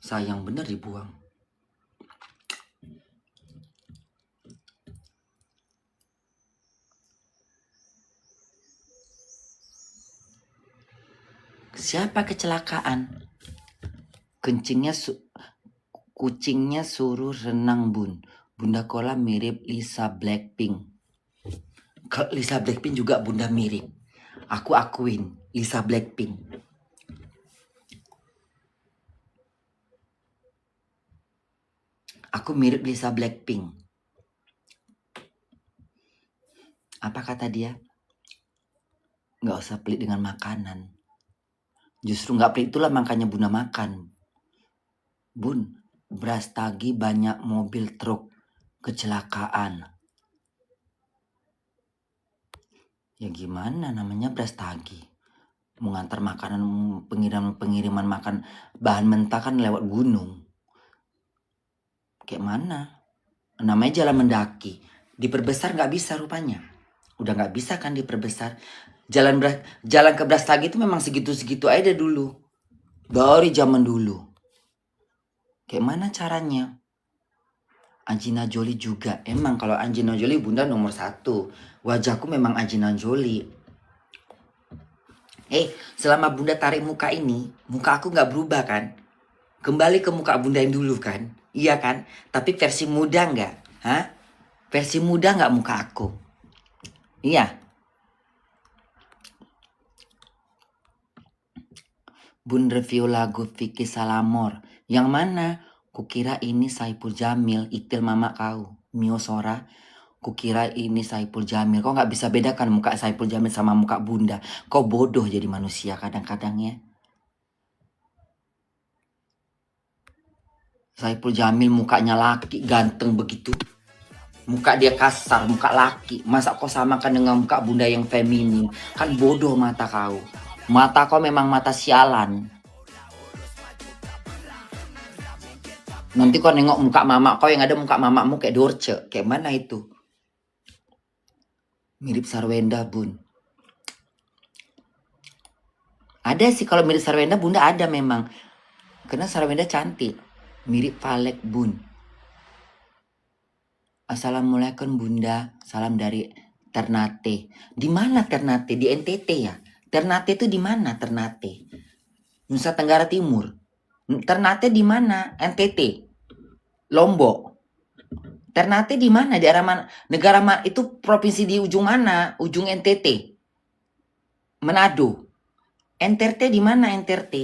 Sayang bener dibuang. Siapa kecelakaan? Kucingnya suruh renang bun. Bunda Kola mirip Lisa Blackpink. Lisa Blackpink juga bunda mirip. Aku akuin Lisa Blackpink. Aku mirip Lisa Blackpink. Apa kata dia? Nggak usah pelit dengan makanan. Justru nggak pelit itulah makanya bunda makan. Bun, Brastagi banyak mobil truk kecelakaan. Ya gimana namanya Brastagi? Mengantar makanan, pengiriman makan bahan mentah kan lewat gunung. Kayak mana? Namanya jalan mendaki. Diperbesar nggak bisa rupanya. Udah nggak bisa kan diperbesar. Jalan ke Brastagi itu memang segitu-segitu aja dulu. Dari zaman dulu. Kayak mana caranya? Angelina Jolie juga. Emang kalau Angelina Jolie bunda nomor 1. Wajahku memang Angelina Jolie. Selama bunda tarik muka ini, muka aku nggak berubah kan? Kembali ke muka bunda yang dulu kan? Iya kan? Tapi versi muda nggak? Hah? Versi muda nggak muka aku? Iya. Bun review lagu Vicky Salamor. Yang mana? Kukira ini Saipul Jamil, Itil mama kau. Mio Sora. Kukira ini Saipul Jamil. Kok nggak bisa bedakan muka Saipul Jamil sama muka bunda? Kok bodoh jadi manusia kadang-kadang ya? Saipul Jamil mukanya laki, ganteng begitu. Muka dia kasar, muka laki. Masa kau samakan dengan muka bunda yang feminim? Kan bodoh mata kau. Mata kau memang mata sialan. Nanti kau nengok muka mama kau yang ada muka mamamu kayak Dorce. Kayak mana itu? Mirip Sarwenda bun. Ada sih kalau mirip Sarwenda bunda ada memang. Karena Sarwenda cantik. Mirip Valek bun. Assalamualaikum bunda. Salam dari Ternate. Di mana Ternate? Di NTT ya? Ternate itu di mana Ternate? Nusa Tenggara Timur. Ternate di mana? NTT. Lombok. Ternate di mana? Di arah mana? Negara mana? Itu provinsi di ujung mana? Ujung NTT. Manado. NTT di mana NTT?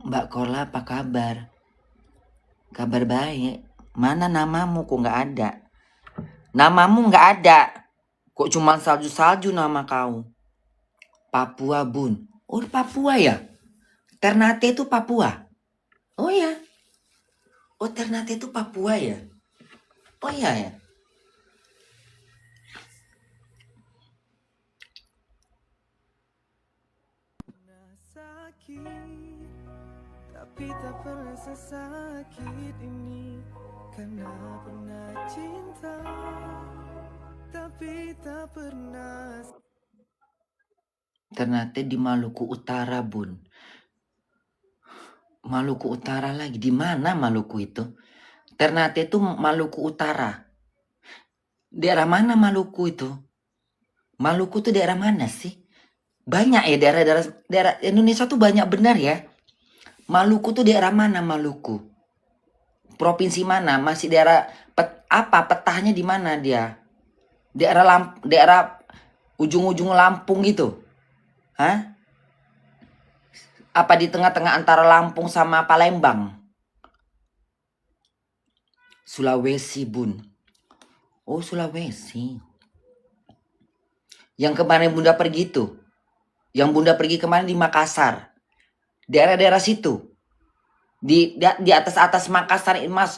Mbak Kola apa kabar? Kabar baik. Mana namamu kok nggak ada? Namamu nggak ada. Kok cuma salju-salju nama kau? Papua bun. Oh Papua ya? Ternate itu Papua? Oh ya? Oh Ternate itu Papua ya? Oh iya ya? Tapi tak pernah sesakit ini karena pernah cinta, tapi tak pernah. Ternate di Maluku Utara bun. Maluku Utara lagi. Di mana Maluku itu? Ternate itu Maluku Utara. Daerah mana Maluku itu? Maluku itu daerah mana sih? Banyak ya daerah Indonesia tuh banyak benar ya. Maluku tuh daerah mana Maluku? Provinsi mana? Masih daerah apa? Petahnya di mana dia? Daerah ujung-ujung Lampung gitu. Hah? Apa di tengah-tengah antara Lampung sama Palembang? Sulawesi bun. Oh Sulawesi. Yang kemarin bunda pergi tuh. Yang bunda pergi kemarin di Makassar. Daerah-daerah situ. Di atas Makassar Mas.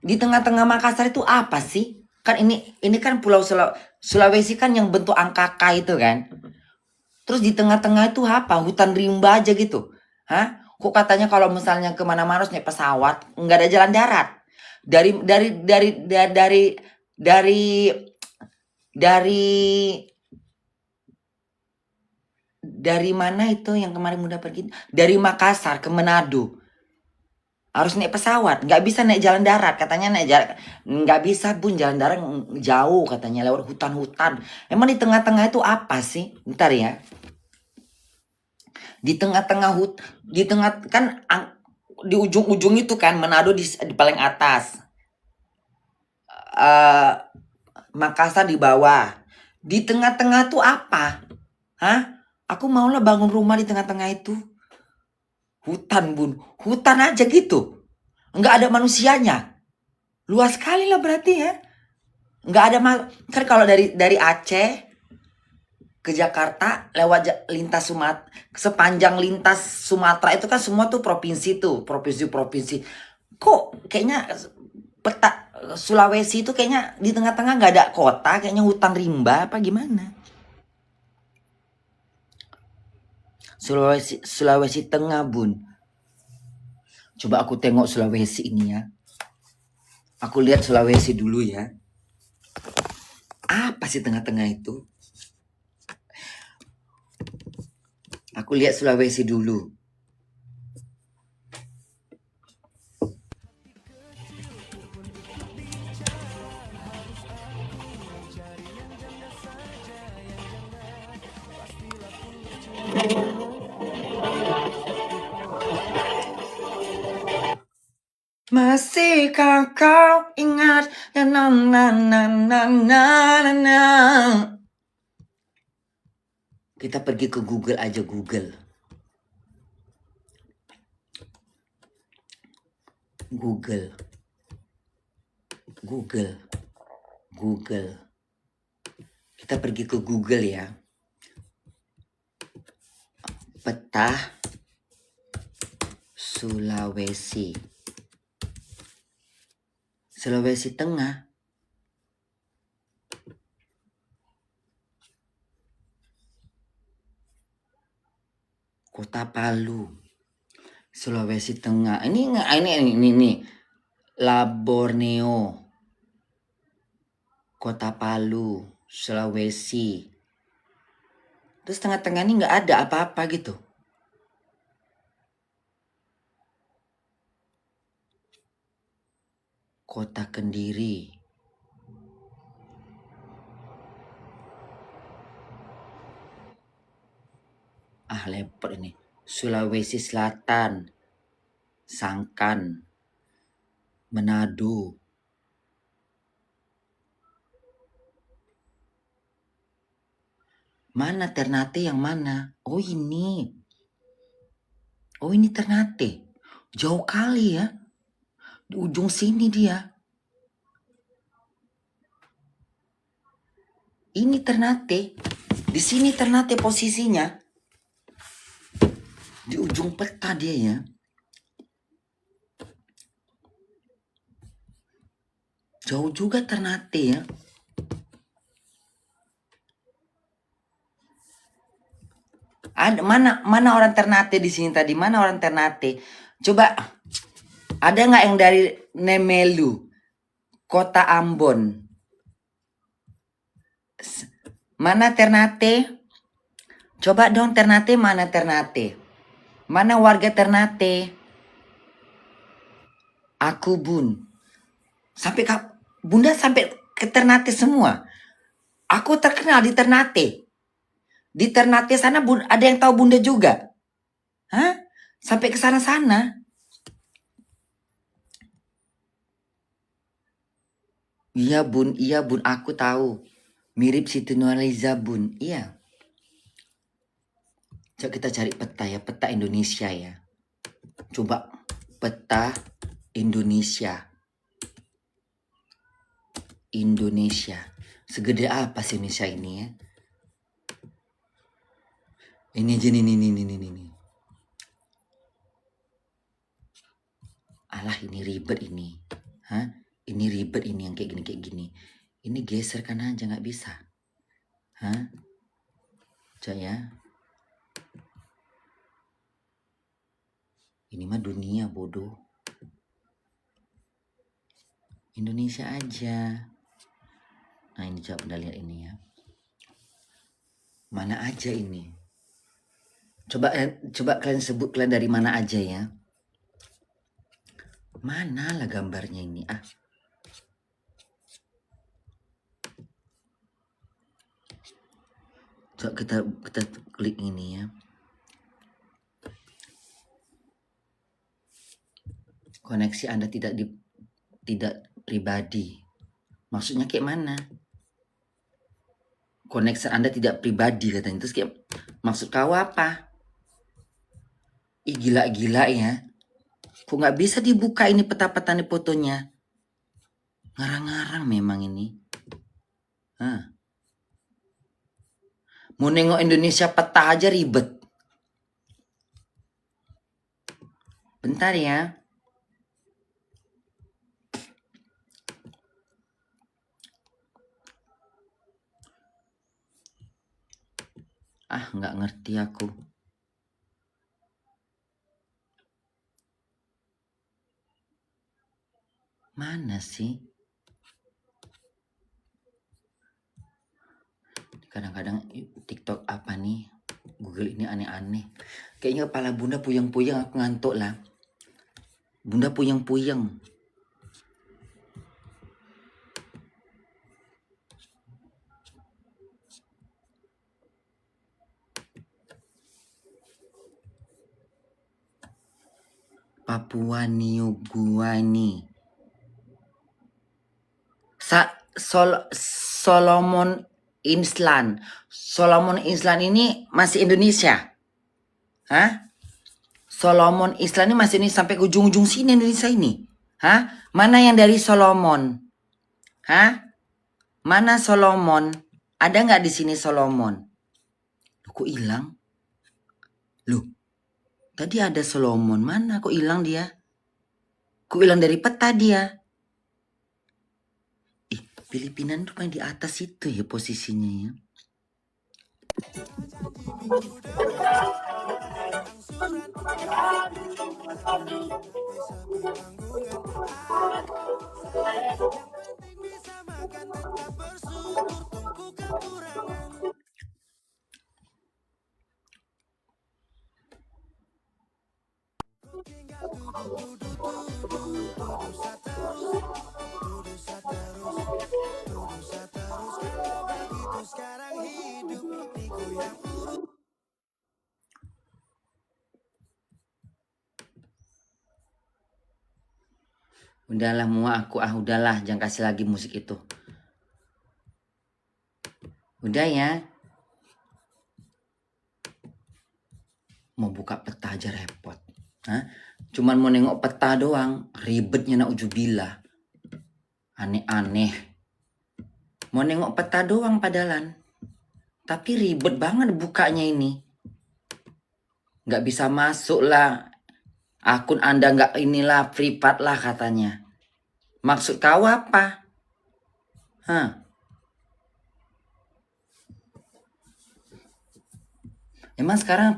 Di tengah-tengah Makassar itu apa sih? Kan ini kan pulau Sulawesi kan yang bentuk angka K itu kan. Terus di tengah-tengah itu apa? Hutan rimba aja gitu. Hah? Kok katanya kalau misalnya kemana-mana harus naik pesawat, nggak ada jalan darat. Dari mana itu yang kemarin muda pergi? Dari Makassar ke Manado. Harus naik pesawat, nggak bisa naik jalan darat. Katanya naik jalan, nggak bisa bun, jalan darat jauh katanya lewat hutan-hutan. Emang di tengah-tengah itu apa sih? Bentar ya. Di tengah-tengah kan di ujung-ujung itu kan Manado di paling atas. Makassar di bawah. Di tengah-tengah tuh apa? Hah? Aku maulah bangun rumah di tengah-tengah itu. Hutan bun. Hutan aja gitu. Nggak ada manusianya. Luas sekali lah berarti ya. Nggak ada kan kalau dari Aceh ke Jakarta lewat lintas Sumatera, sepanjang lintas Sumatera itu kan semua tuh provinsi tuh, provinsi-provinsi. Kok kayaknya peta Sulawesi itu kayaknya di tengah-tengah nggak ada kota, kayaknya hutan rimba apa gimana? Sulawesi Tengah, Bun. Coba aku tengok Sulawesi ini ya. Aku lihat Sulawesi dulu ya. Apa sih tengah-tengah itu? Aku lihat Sulawesi dulu. Masihkah kau ingat ya na na na na na na na. Kita pergi ke Google aja, Google. Google. Kita pergi ke Google ya. Peta Sulawesi Tengah. Kota Palu, Sulawesi Tengah. Ini Borneo, Kota Palu, Sulawesi. Terus tengah-tengah ini nggak ada apa-apa gitu. Kota Kendiri. Lepot ini. Sulawesi Selatan, Sangkan, Manado. Mana Ternate yang mana? Oh ini Ternate. Jauh kali ya. Di ujung sini dia. Ini Ternate. Di sini Ternate posisinya. Di ujung peta dia ya. Jauh juga Ternate ya. Ada mana orang Ternate di sini tadi? Mana orang Ternate? Coba ada nggak yang dari Nemelu, Kota Ambon? Mana Ternate? Coba dong Ternate, mana Ternate? Mana warga Ternate? Aku Bun. Bunda sampai ke Ternate semua. Aku terkenal di Ternate. Di Ternate sana Bun, ada yang tahu Bunda juga? Hah? Sampai ke sana-sana. Iya Bun, aku tahu. Mirip Siti Nurhaliza Bun, iya. Coba kita cari peta ya, peta Indonesia ya. Coba peta Indonesia. Segede apa sih Indonesia ini ya? Ini aja nih. Alah ini ribet ini. Hah? Ini ribet ini yang kayak gini. Ini geser kan aja nggak bisa. Hah? Coba ya. Ini mah dunia bodoh. Indonesia aja. Nah ini coba Anda lihat ini ya. Mana aja ini? Coba kalian sebut kalian dari mana aja ya. Mana lah gambarnya ini? Coba kita klik ini ya. Koneksi Anda tidak pribadi. Maksudnya kayak mana? Koneksi Anda tidak pribadi katanya. Terus kayak maksud kau apa? Ih gila ya. Kok nggak bisa dibuka ini peta-peta nih fotonya? Ngarang-ngarang memang ini. Mau nengok Indonesia peta aja ribet. Bentar ya. Nggak ngerti aku. Mana sih? Kadang-kadang TikTok apa nih? Google ini aneh-aneh. Kayaknya kepala bunda puyeng-puyeng, aku ngantuk lah. Bunda puyeng-puyeng. Papua New Guinea. Solomon Island. Solomon Island ini masih Indonesia? Hah? Solomon Island ini masih ini sampai ke ujung-ujung sini Indonesia ini? Hah? Mana yang dari Solomon? Hah? Mana Solomon? Ada nggak di sini Solomon? Loh, kok hilang? Loh, tadi ada Solomon. Mana kok hilang dia? Kok hilang dari peta dia? Filipina tuh main di atas itu ya posisinya ya. Udahlah muak aku, udahlah jangan kasih lagi musik itu. Udah ya. Mau buka peta aja repot. Hah? Cuman mau nengok peta doang, ribetnya na'udzubillah. Aneh-aneh. Mau nengok peta doang padalan. Tapi ribet banget bukanya ini. Nggak bisa masuk lah. Akun Anda nggak inilah privat lah katanya. Maksud kau apa? Hah? Emang sekarang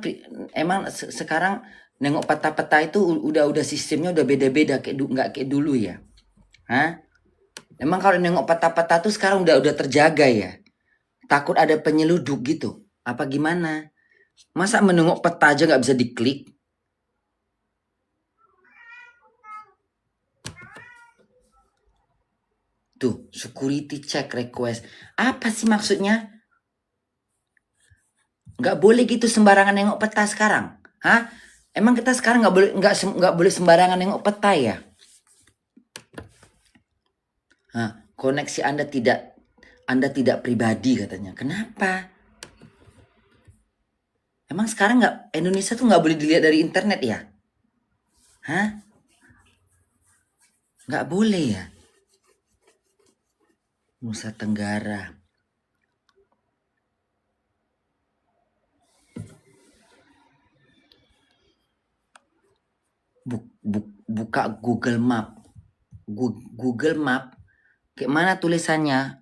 nengok peta-peta itu udah sistemnya udah beda-beda nggak kayak dulu ya? Hah? Emang kalau nengok peta-peta tuh sekarang udah terjaga ya? Takut ada penyeluduk gitu? Apa gimana? Masa menengok peta aja nggak bisa diklik? Tuh, security check request. Apa sih maksudnya? Nggak boleh gitu sembarangan nengok peta sekarang. Hah? Emang kita sekarang nggak boleh sembarangan nengok peta ya? Hah? Koneksi Anda tidak pribadi katanya. Kenapa? Emang sekarang Indonesia tuh nggak boleh dilihat dari internet ya? Hah? Nggak boleh ya? Nusa Tenggara. Buka Google Map. Google Map. Kayak mana tulisannya?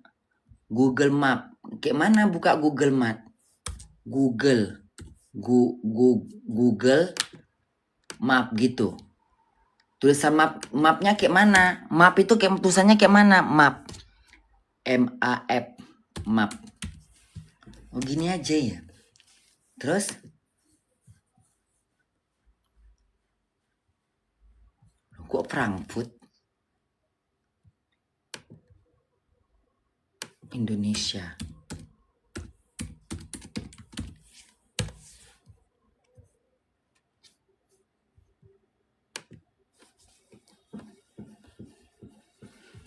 Google Map. Kayak mana buka Google Map? Google Map gitu. Tulisan mapnya kayak mana? Map itu kayak tulisannya kayak mana? Map. MAP. Map. Oh gini aja ya. Terus? Kok Frankfurt? Indonesia.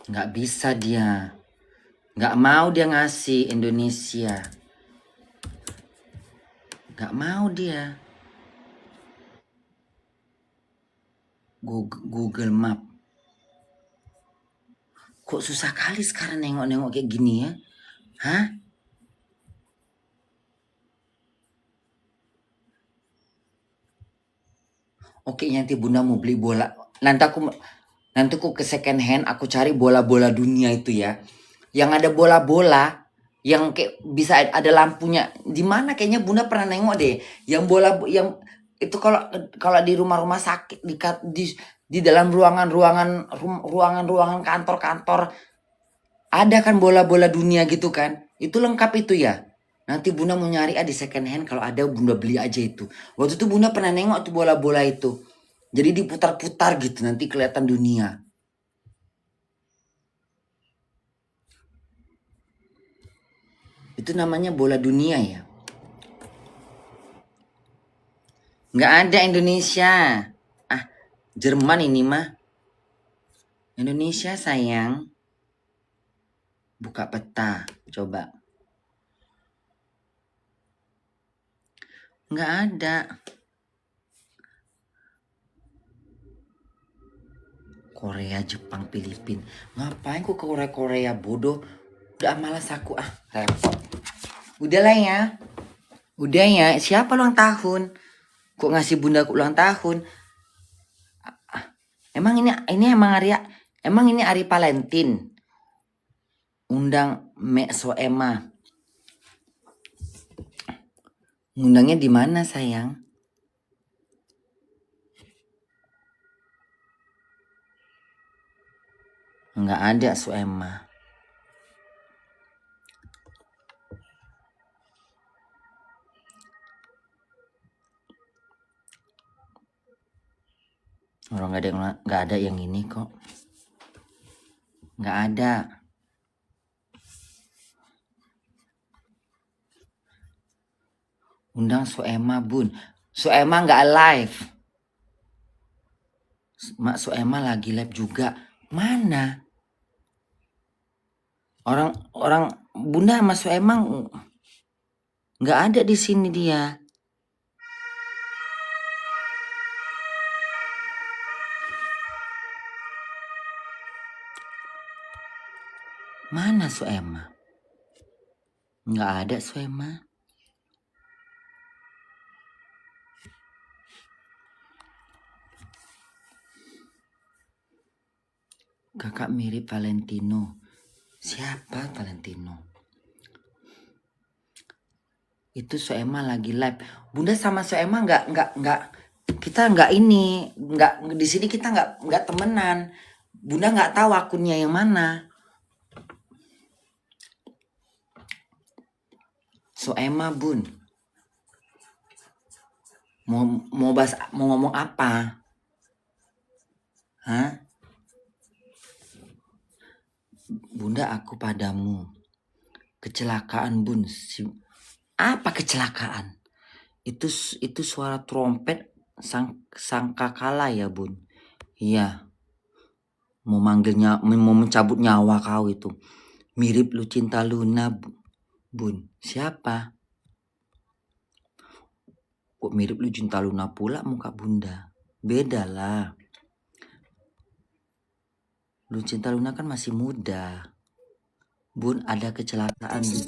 Nggak bisa dia. Nggak mau dia ngasih Indonesia. Nggak mau dia. Google Map. Kok susah kali sekarang nengok-nengok kayak gini ya? Hah? Oke, nanti bunda mau beli bola. Nanti aku ke second hand, aku cari bola-bola dunia itu ya. Yang ada bola-bola, yang kayak bisa ada lampunya. Di mana kayaknya bunda pernah nengok deh. Yang bola yang itu kalau kalau di rumah-rumah sakit di dalam ruangan kantor-kantor ada kan bola-bola dunia gitu kan. Itu lengkap itu ya. Nanti bunda mau nyari di second hand, kalau ada bunda beli aja itu. Waktu itu bunda pernah nengok tuh bola-bola itu. Jadi diputar-putar gitu, nanti kelihatan dunia. Itu namanya bola dunia ya. Nggak ada Indonesia. Ah, Jerman ini mah. Indonesia sayang. Buka peta, coba. Nggak ada. Korea, Jepang, Filipina. Ngapain kok ke Korea bodoh? Udah malas aku repot. Udahlah ya. Udah ya, siapa ulang tahun? Kok ngasih bunda ulang tahun? Emang ini emang ini hari Valentine. Undang Mek Soema. Ngundangnya di mana sayang? Nggak ada Soema. Orang nggak ada yang ini kok. Nggak ada. Undang Soema bun. Soema nggak live. Mak Soema lagi live juga. Mana? Orang bunda sama Soema nggak ada di sini dia. Mana Soema? Nggak ada Soema. Kakak mirip Valentino. Siapa Valentino? Itu Soema lagi live. Bunda sama Soema nggak kita nggak ini, nggak di sini kita nggak temenan. Bunda nggak tahu akunnya yang mana. Soema bun. Mau ngomong apa? Hah? Bunda aku padamu. Kecelakaan bun. Apa kecelakaan? Itu suara trompet sangkakala ya bun. Iya. Mau mencabut nyawa kau itu. Mirip Lucinta Luna bun. Siapa? Kok mirip Lucinta Luna pula muka bunda? Beda lah. Lucinta Luna kan masih muda. Bun, ada kecelakaan di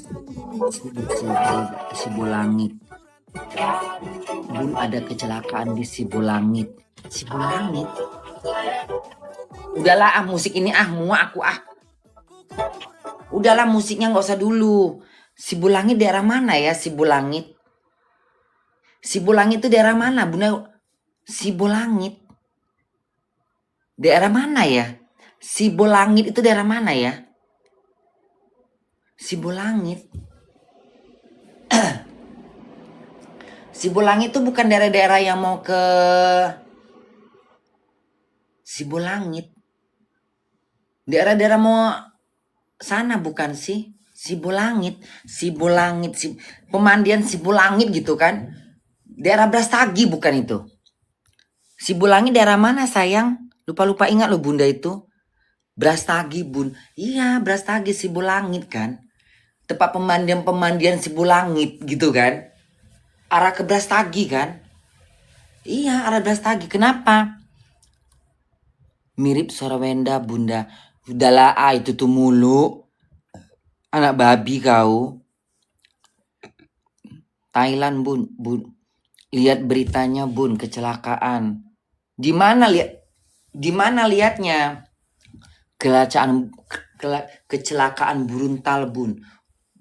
Sibolangit. Bun, ada kecelakaan di Sibolangit. Sibolangit? Udahlah musik ini muak aku Udahlah musiknya nggak usah dulu. Sibolangit daerah mana ya Sibolangit? Sibolangit itu daerah mana bunda? Sibolangit daerah mana ya? Sibolangit itu daerah mana ya? Sibolangit. Sibolangit itu bukan daerah-daerah yang mau ke Sibolangit. Daerah-daerah mau sana bukan sih? Sibolangit. Pemandian Sibolangit gitu kan? Daerah Brastagi bukan itu? Sibolangit daerah mana sayang? Lupa ingat lo bunda itu. Brastagi bun. Iya Brastagi Sibolangit kan. Tempat pemandian Sibolangit gitu kan. Arah ke Brastagi kan. Iya arah Brastagi. Kenapa? Mirip suara Wenda bunda. Udahlah itu tuh mulu. Anak babi kau. Thailand bun. Lihat beritanya bun. Kecelakaan. Di mana lihatnya kecelakaan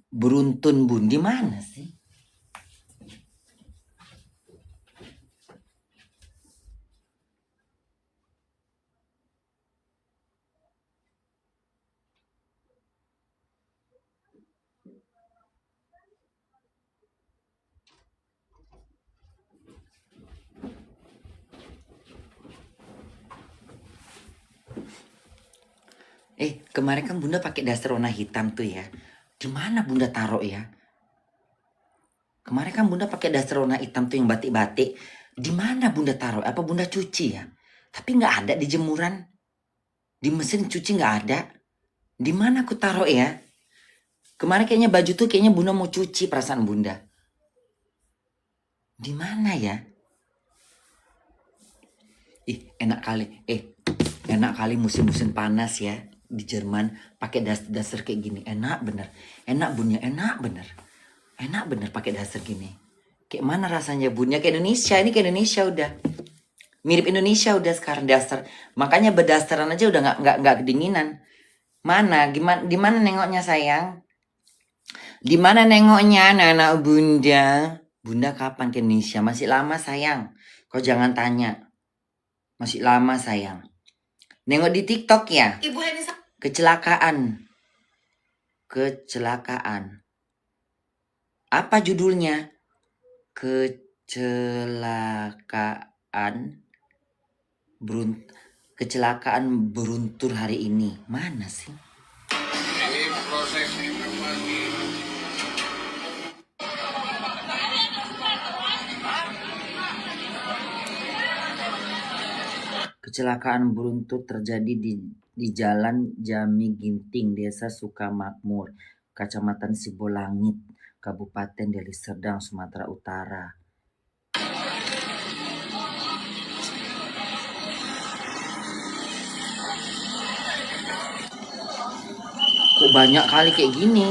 beruntun bun, di mana sih? Kemarin kan Bunda pakai daster warna hitam tuh ya. Di mana Bunda taruh ya? Kemarin kan Bunda pakai daster warna hitam tuh yang batik-batik. Di mana Bunda taruh? Apa Bunda cuci ya? Tapi nggak ada di jemuran. Di mesin cuci nggak ada. Di mana aku taruh ya? Kemarin kayaknya baju tuh kayaknya Bunda mau cuci, perasaan Bunda. Di mana ya? Enak kali. Enak kali musim-musim panas ya di Jerman pakai daster kayak gini. Enak bener. Enak Bunnya, enak bener. Enak bener pakai daster gini. Kayak mana rasanya Bunnya? Kayak Indonesia. Ini kayak Indonesia udah. Mirip Indonesia udah sekarang daster. Makanya berdasteran aja udah nggak kedinginan. Mana? Di mana nengoknya sayang? Di mana nengoknya anak-anak Bunda? Bunda kapan ke Indonesia? Masih lama sayang. Kau jangan tanya. Masih lama sayang. Nengok di TikTok ya. Ibu Heni Kecelakaan. Apa judulnya? Kecelakaan beruntun hari ini. Mana sih? Ini proses evakuasi. Kecelakaan beruntun terjadi di Jalan Jami Ginting, Desa Sukamakmur, Kecamatan Sibolangit, Kabupaten Deli Serdang, Sumatera Utara. Kok banyak kali kayak gini?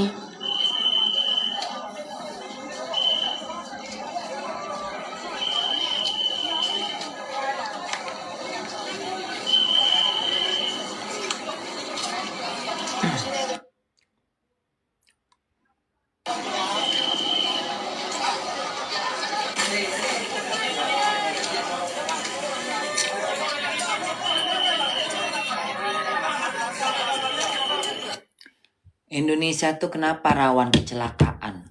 Indonesia tuh kenapa rawan kecelakaan?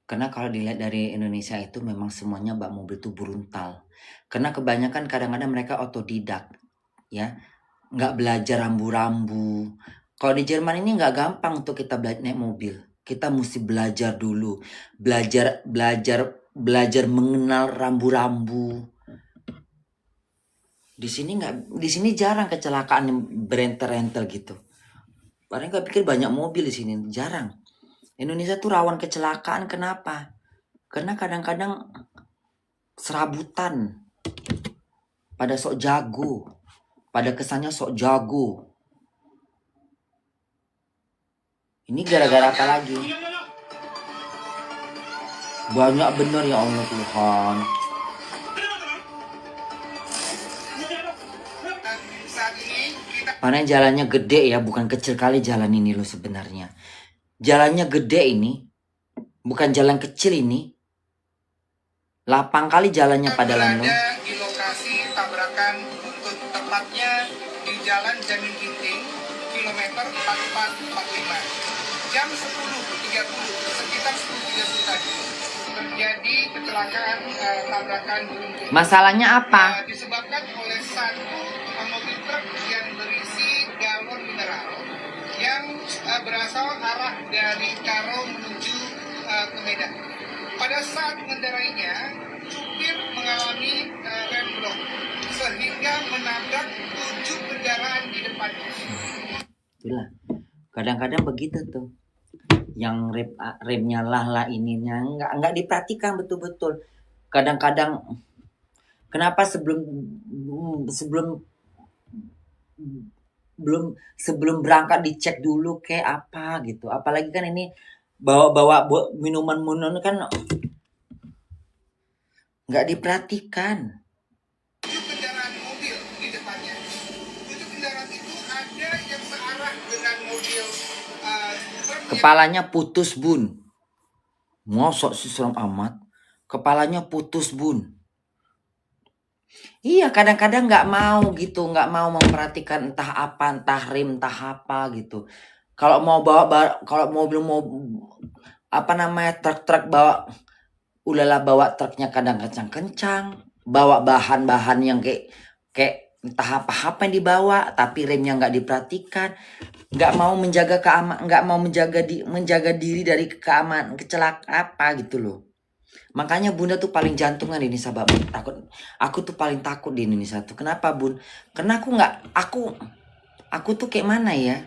Karena kalau dilihat dari Indonesia itu memang semuanya bak mobil itu beruntal. Karena kebanyakan kadang-kadang mereka otodidak, ya, nggak belajar rambu-rambu. Kalau di Jerman ini nggak gampang untuk kita belajar naik mobil. Kita mesti belajar dulu, belajar mengenal rambu-rambu. Di sini jarang kecelakaan yang berentel-rentel gitu. Padahal nggak pikir banyak mobil di sini, jarang. Indonesia tuh rawan kecelakaan, kenapa? Karena kadang-kadang serabutan, pada sok jago, pada kesannya sok jago. Ini gara-gara apa lagi? Banyak bener ya Allah Tuhan. Padahal jalannya gede ya, bukan kecil kali jalan ini loh sebenarnya. Jalannya gede ini, bukan jalan kecil ini. Lapang kali jalannya padahal loh. Di lokasi tabrakan beruntun, tepatnya di Jalan Jami Ginting, kilometer 4445. Jam 10.30, sekitar 10.30 tadi, terjadi kecelakaan tabrakan beruntun. Masalahnya apa? Disebabkan oleh satu mobil truk yang berisi galon mineral yang berasal arah dari Karo menuju ke Medan. Pada saat mengendarainya, supir mengalami remblong sehingga menabrak 7 kendaraan di depannya. Itulah, kadang-kadang begitu tuh. Yang remnya lah ininya nggak diperhatikan betul-betul. Kadang-kadang kenapa sebelum berangkat dicek dulu kayak apa gitu. Apalagi kan ini bawa minuman kan nggak diperhatikan. Kepalanya putus, Bun. Mosok sih serem amat. Kepalanya putus, Bun. Iya, kadang-kadang nggak mau gitu, nggak mau memperhatikan entah apa, entah rem, entah apa gitu. Kalau mau kalau mobil mau apa namanya truk-truk bawa, ulala bawa truknya kadang kencang-kencang, bawa bahan-bahan yang kayak entah apa-apa yang dibawa, tapi remnya nggak diperhatikan, nggak mau menjaga nggak mau menjaga diri dari keamanan kecelakaan apa gitu loh. Makanya Bunda tuh paling jantungan di Indonesia, Bun. Aku tuh paling takut di Indonesia tuh. Kenapa, Bun? Karena aku tuh kayak mana ya?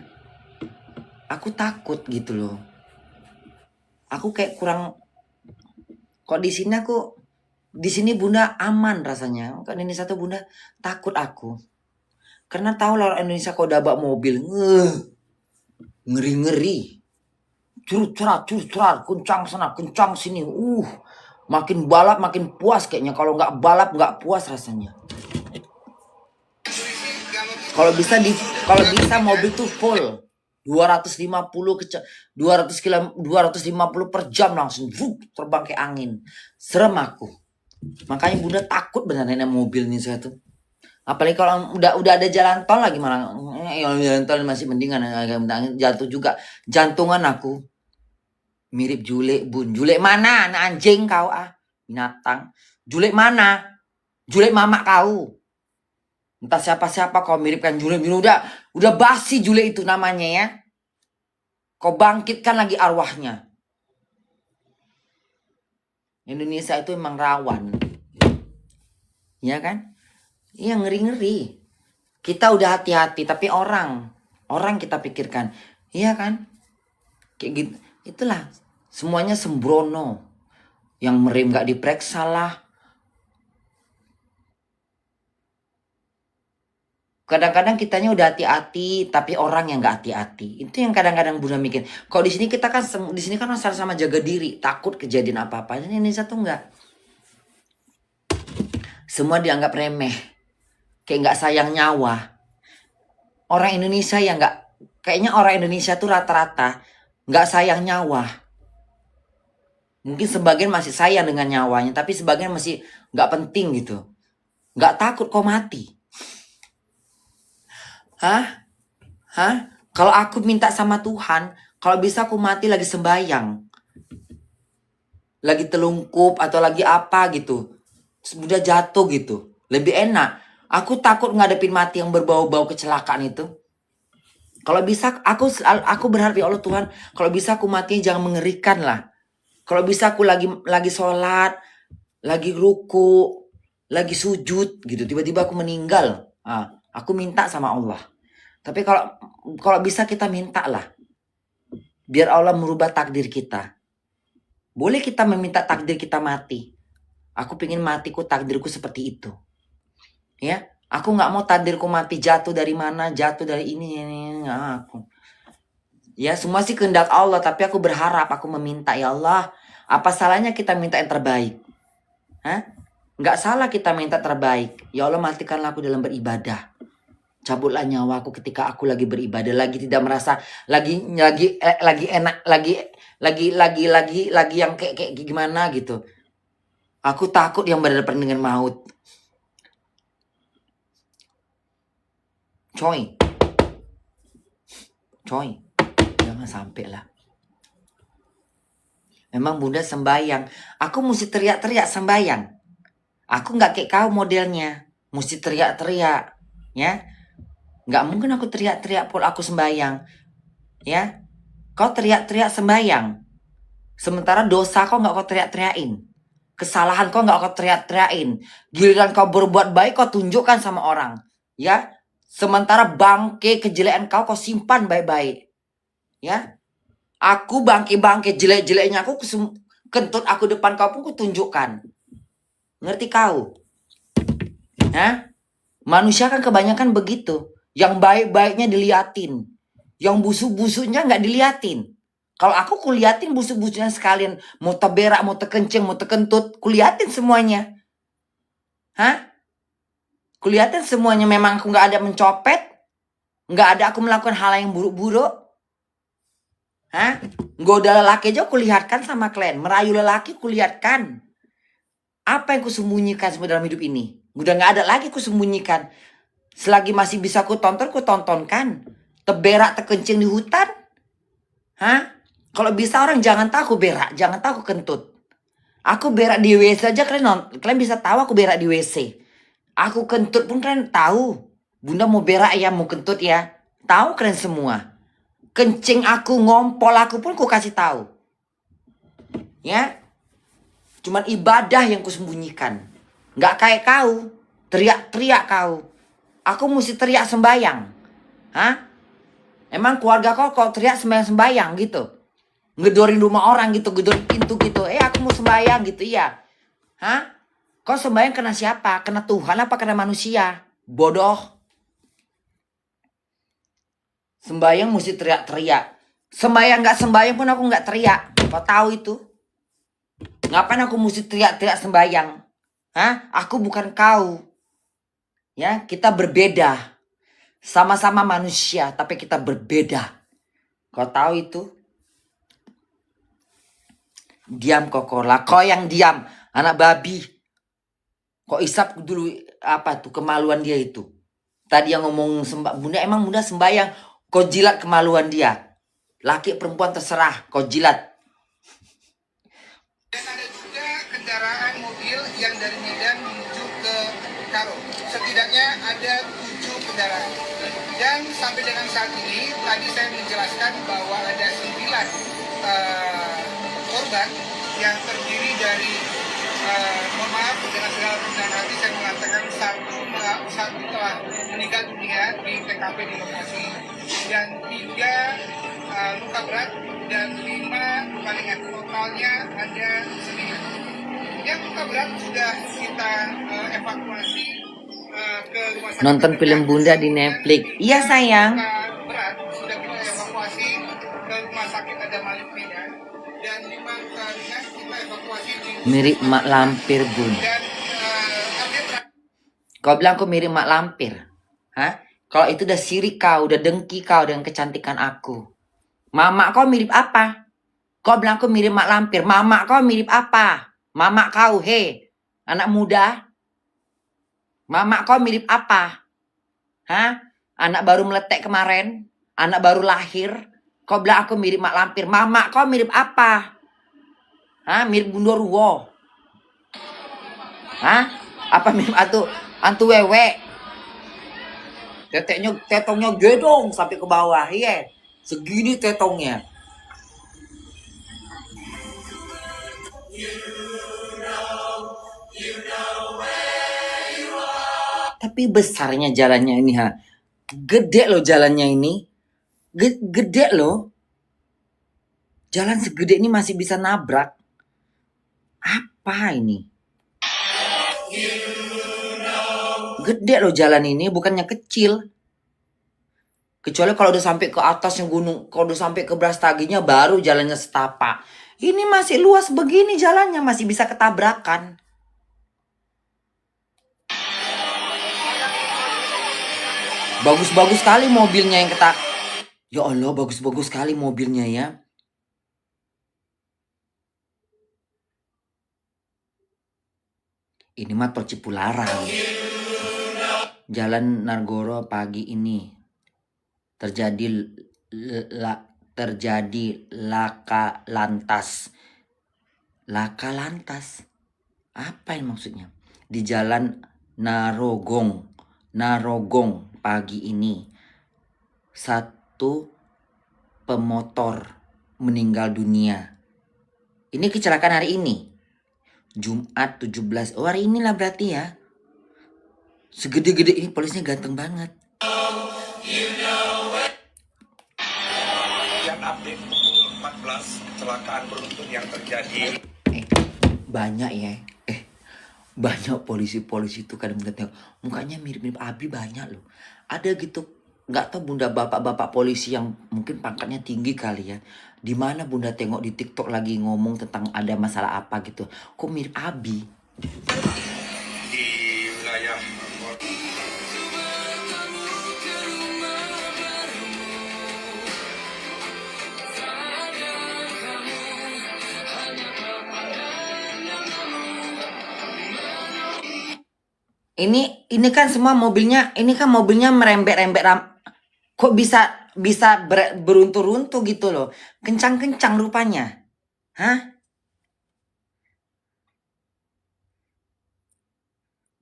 Aku takut gitu loh. Aku kayak kurang, kok di sini Bunda aman rasanya. Kok di Indonesia tuh Bunda takut aku. Karena tahu lah orang Indonesia kalau udah bawa mobil, ngeri-ngeri. Curut-curat, kencang sana, kencang sini. Makin balap makin puas kayaknya. Kalau nggak balap nggak puas rasanya. Kalau bisa mobil tuh full 250 per jam langsung terbang kayak angin. Serem aku. Makanya Bunda takut benar naik mobil nih saya tuh. Apalagi kalau udah ada jalan tol lagi malah. Jalan tol masih mendingan, jatuh juga. Jantungan aku. Mirip Jule, Bun. Jule mana? Anak anjing kau binatang. Jule mana? Jule mama kau. Entah siapa-siapa kau miripkan Jule. Udah basi Jule itu namanya ya. Kau bangkitkan lagi arwahnya. Indonesia itu emang rawan. Ya kan? Iya, ngeri-ngeri. Kita udah hati-hati, tapi orang kita pikirkan. Iya kan? Kayak gitu. Itulah, semuanya sembrono. Yang merem gak diperiksa lah. Kadang-kadang kitanya udah hati-hati, tapi orang yang gak hati-hati. Itu yang kadang-kadang Bunda mikir. Kalau di sini kita kan sama-sama jaga diri, takut kejadian apa-apa. Ini Indonesia tuh enggak. Semua dianggap remeh. Kayak gak sayang nyawa. Orang Indonesia yang gak, kayaknya orang Indonesia tuh rata-rata gak sayang nyawa. Mungkin sebagian masih sayang dengan nyawanya, tapi sebagian masih gak penting gitu. Gak takut kau mati. Hah? Kalau aku minta sama Tuhan, kalau bisa aku mati lagi sembahyang. Lagi telungkup atau lagi apa gitu. Udah jatuh gitu. Lebih enak. Aku takut ngadepin mati yang berbau-bau kecelakaan itu. Kalau bisa aku berharap ya Allah Tuhan, kalau bisa aku mati jangan mengerikan lah. Kalau bisa aku lagi sholat, lagi ruku, lagi sujud gitu, tiba-tiba aku meninggal. Aku minta sama Allah. Tapi kalau bisa kita minta lah. Biar Allah merubah takdir kita. Boleh kita meminta takdir kita mati. Aku pengen matiku takdirku seperti itu. Ya, aku nggak mau takdirku mati jatuh dari mana, jatuh dari ini. Aku. Ya, semua sih kehendak Allah, tapi aku berharap, aku meminta ya Allah. Apa salahnya kita minta yang terbaik? Nggak salah kita minta terbaik. Ya Allah, matikanlah aku dalam beribadah. Cabutlah nyawaku ketika aku lagi beribadah, lagi tidak merasa lagi enak, lagi yang kayak gimana gitu. Aku takut yang berhadapan dengan maut. Coy, jangan sampai lah. Memang Bunda sembayang. Aku mesti teriak-teriak sembayang. Aku nggak kayak kau modelnya, mesti teriak-teriak, ya. Nggak mungkin aku teriak-teriak pun aku sembayang. Ya. Kau teriak-teriak sembayang. Sementara dosa kau nggak kau teriak-teriakin. Kesalahan kau nggak kau teriak-teriakin. Giliran kau berbuat baik kau tunjukkan sama orang. Ya. Sementara bangke kejelekan kau simpan baik-baik. Ya. Aku bangke jelek-jeleknya aku kentut aku depan kau pun ku tunjukkan. Ngerti kau? Hah? Manusia kan kebanyakan begitu. Yang baik-baiknya diliatin. Yang busuk-busuknya nggak diliatin. Kalau aku kuliatin busuk-busuknya sekalian. Mau teberak, mau terkencing, mau terkentut. Kuliatin semuanya. Kuliatin semuanya. Memang aku nggak ada mencopet. Nggak ada aku melakukan hal yang buruk-buruk. Hah? Goda lelaki aja kulihatkan sama kalian. Merayu lelaki kulihatkan. Apa yang kusembunyikan semua dalam hidup ini? Udah gak ada lagi kusembunyikan. Selagi masih bisa kutontonkan. Teberak terkencing di hutan. Hah? Kalau bisa orang jangan tahu aku berak. Jangan tahu aku kentut. Aku berak di WC aja kalian bisa tahu aku berak di WC. Aku kentut pun kalian tahu. Bunda mau berak ya, mau kentut ya. Tahu kalian semua. Kencing aku, ngompol aku pun ku kasih tahu. Ya. Cuman ibadah yang kusembunyikan. Nggak kayak kau. Teriak-teriak kau. Aku mesti teriak sembayang. Hah? Emang keluarga kau teriak sembayang gitu? Ngedorin rumah orang gitu, gedorin pintu gitu. Aku mau sembayang gitu, iya. Hah? Kau sembayang kena siapa? Kena Tuhan apa kena manusia? Bodoh. Sembayang mesti teriak-teriak. Sembayang gak sembayang pun aku gak teriak. Kau tahu itu? Ngapain aku mesti teriak-teriak sembayang? Hah? Aku bukan kau. Ya, kita berbeda. Sama-sama manusia, tapi kita berbeda. Kau tahu itu? Diam kok lah. Kau yang diam, anak babi. Kok isap dulu apa tuh kemaluan dia itu? Tadi yang ngomong Bunda, emang Bunda sembayang. Kau jilat kemaluan dia. Laki perempuan terserah, kau jilat. Dan ada juga kendaraan mobil yang dari Medan menuju ke Karo. Setidaknya ada 7 kendaraan. Dan sampai dengan saat ini, tadi saya menjelaskan bahwa ada 9 korban yang terdiri dari, mohon maaf dengan segala rendahan hati saya mengatakan satu telah meninggal dunia di TKP di lokasi dan 3 luka berat dan 5 luka ringan. Totalnya ada 9. Yang luka berat sudah kita evakuasi ke rumah sakit. Nonton film Bunda di Netflix. Iya sayang. Luka berat sudah kita evakuasi ke rumah sakit ada Malik Medan dan 5 luka ringan kita evakuasi di Mirip mak lampir Bun. dan update Kau bilang aku mirip mak lampir. Hah? Kalau itu udah sirik kau, udah dengki kau dengan kecantikan aku. Mama kau mirip apa? Kau bilang aku mirip mak lampir. Mama kau mirip apa? Mama kau, anak muda. Mama kau mirip apa? Hah? Anak baru meletek kemarin. Anak baru lahir. Kau bilang aku mirip mak lampir. Mama kau mirip apa? Hah? Mirip Gundurwo. Hah? Apa mirip antu wewe? Tetongnya gedong sampai ke bawah, iya. Segini tetongnya. Tapi besarnya jalannya ini, ha. Gede loh jalannya ini. Gede loh. Jalan segede ini masih bisa nabrak. Apa ini? Gede loh jalan ini, bukannya kecil. Kecuali kalau udah sampai ke atasnya gunung, kalau udah sampai ke Brastaginya baru jalannya setapak. Ini masih luas begini jalannya, masih bisa ketabrakan. Bagus-bagus sekali mobilnya yang Ya Allah, bagus-bagus sekali mobilnya ya. Ini mah tol Cipularang. Jalan Nargoro pagi ini terjadi laka lantas. Laka lantas. Apa yang maksudnya? Di jalan Narogong pagi ini. 1 pemotor meninggal dunia. Ini kecelakaan hari ini. Jumat 17. Oh, hari inilah berarti ya. Segede-gede ini polisnya ganteng banget. Yang update pukul 14 kecelakaan beruntun yang terjadi. Banyak ya. Banyak polisi-polisi itu kadang-kadang mukanya mirip-mirip Abi banyak loh. Ada gitu. Nggak tahu Bunda bapak-bapak polisi yang mungkin pangkatnya tinggi kali ya. Di mana Bunda tengok di TikTok lagi ngomong tentang ada masalah apa gitu. Kok mirip Abi? Di wilayah Ini kan semua mobilnya, ini kan mobilnya merembet-rembet kok bisa beruntur-untur gitu loh. Kencang-kencang rupanya. Hah?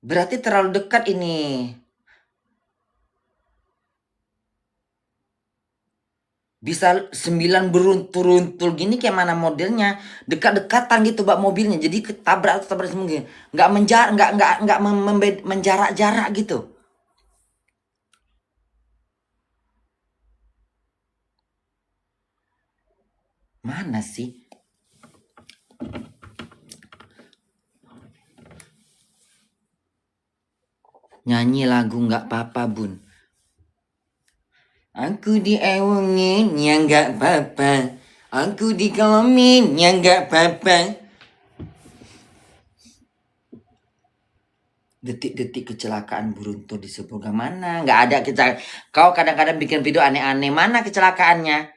Berarti terlalu dekat ini. Bisa 9 beruntur-untur gini kayak mana modelnya. Dekat-dekatan gitu bak mobilnya. Jadi ketabrak atau tabrak semua gini. Nggak menjarak-jarak gitu. Mana sih? Nyanyi lagu nggak apa-apa bun. Aku diewengin ya nggak apa-apa. Aku dikelamin ya nggak apa-apa. Detik-detik kecelakaan beruntun di sebuah mana? Nggak ada kecelakaan. Kau kadang-kadang bikin video aneh-aneh. Mana kecelakaannya?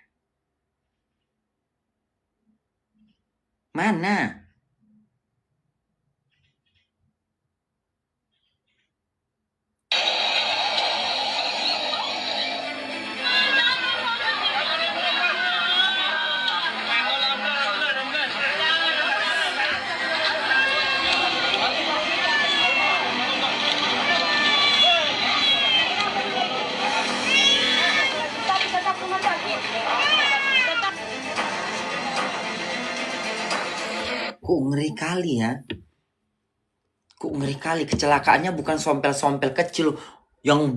Mana? Kok ngeri kali ya? Kok ngeri kali kecelakaannya bukan sompel-sompel kecil yang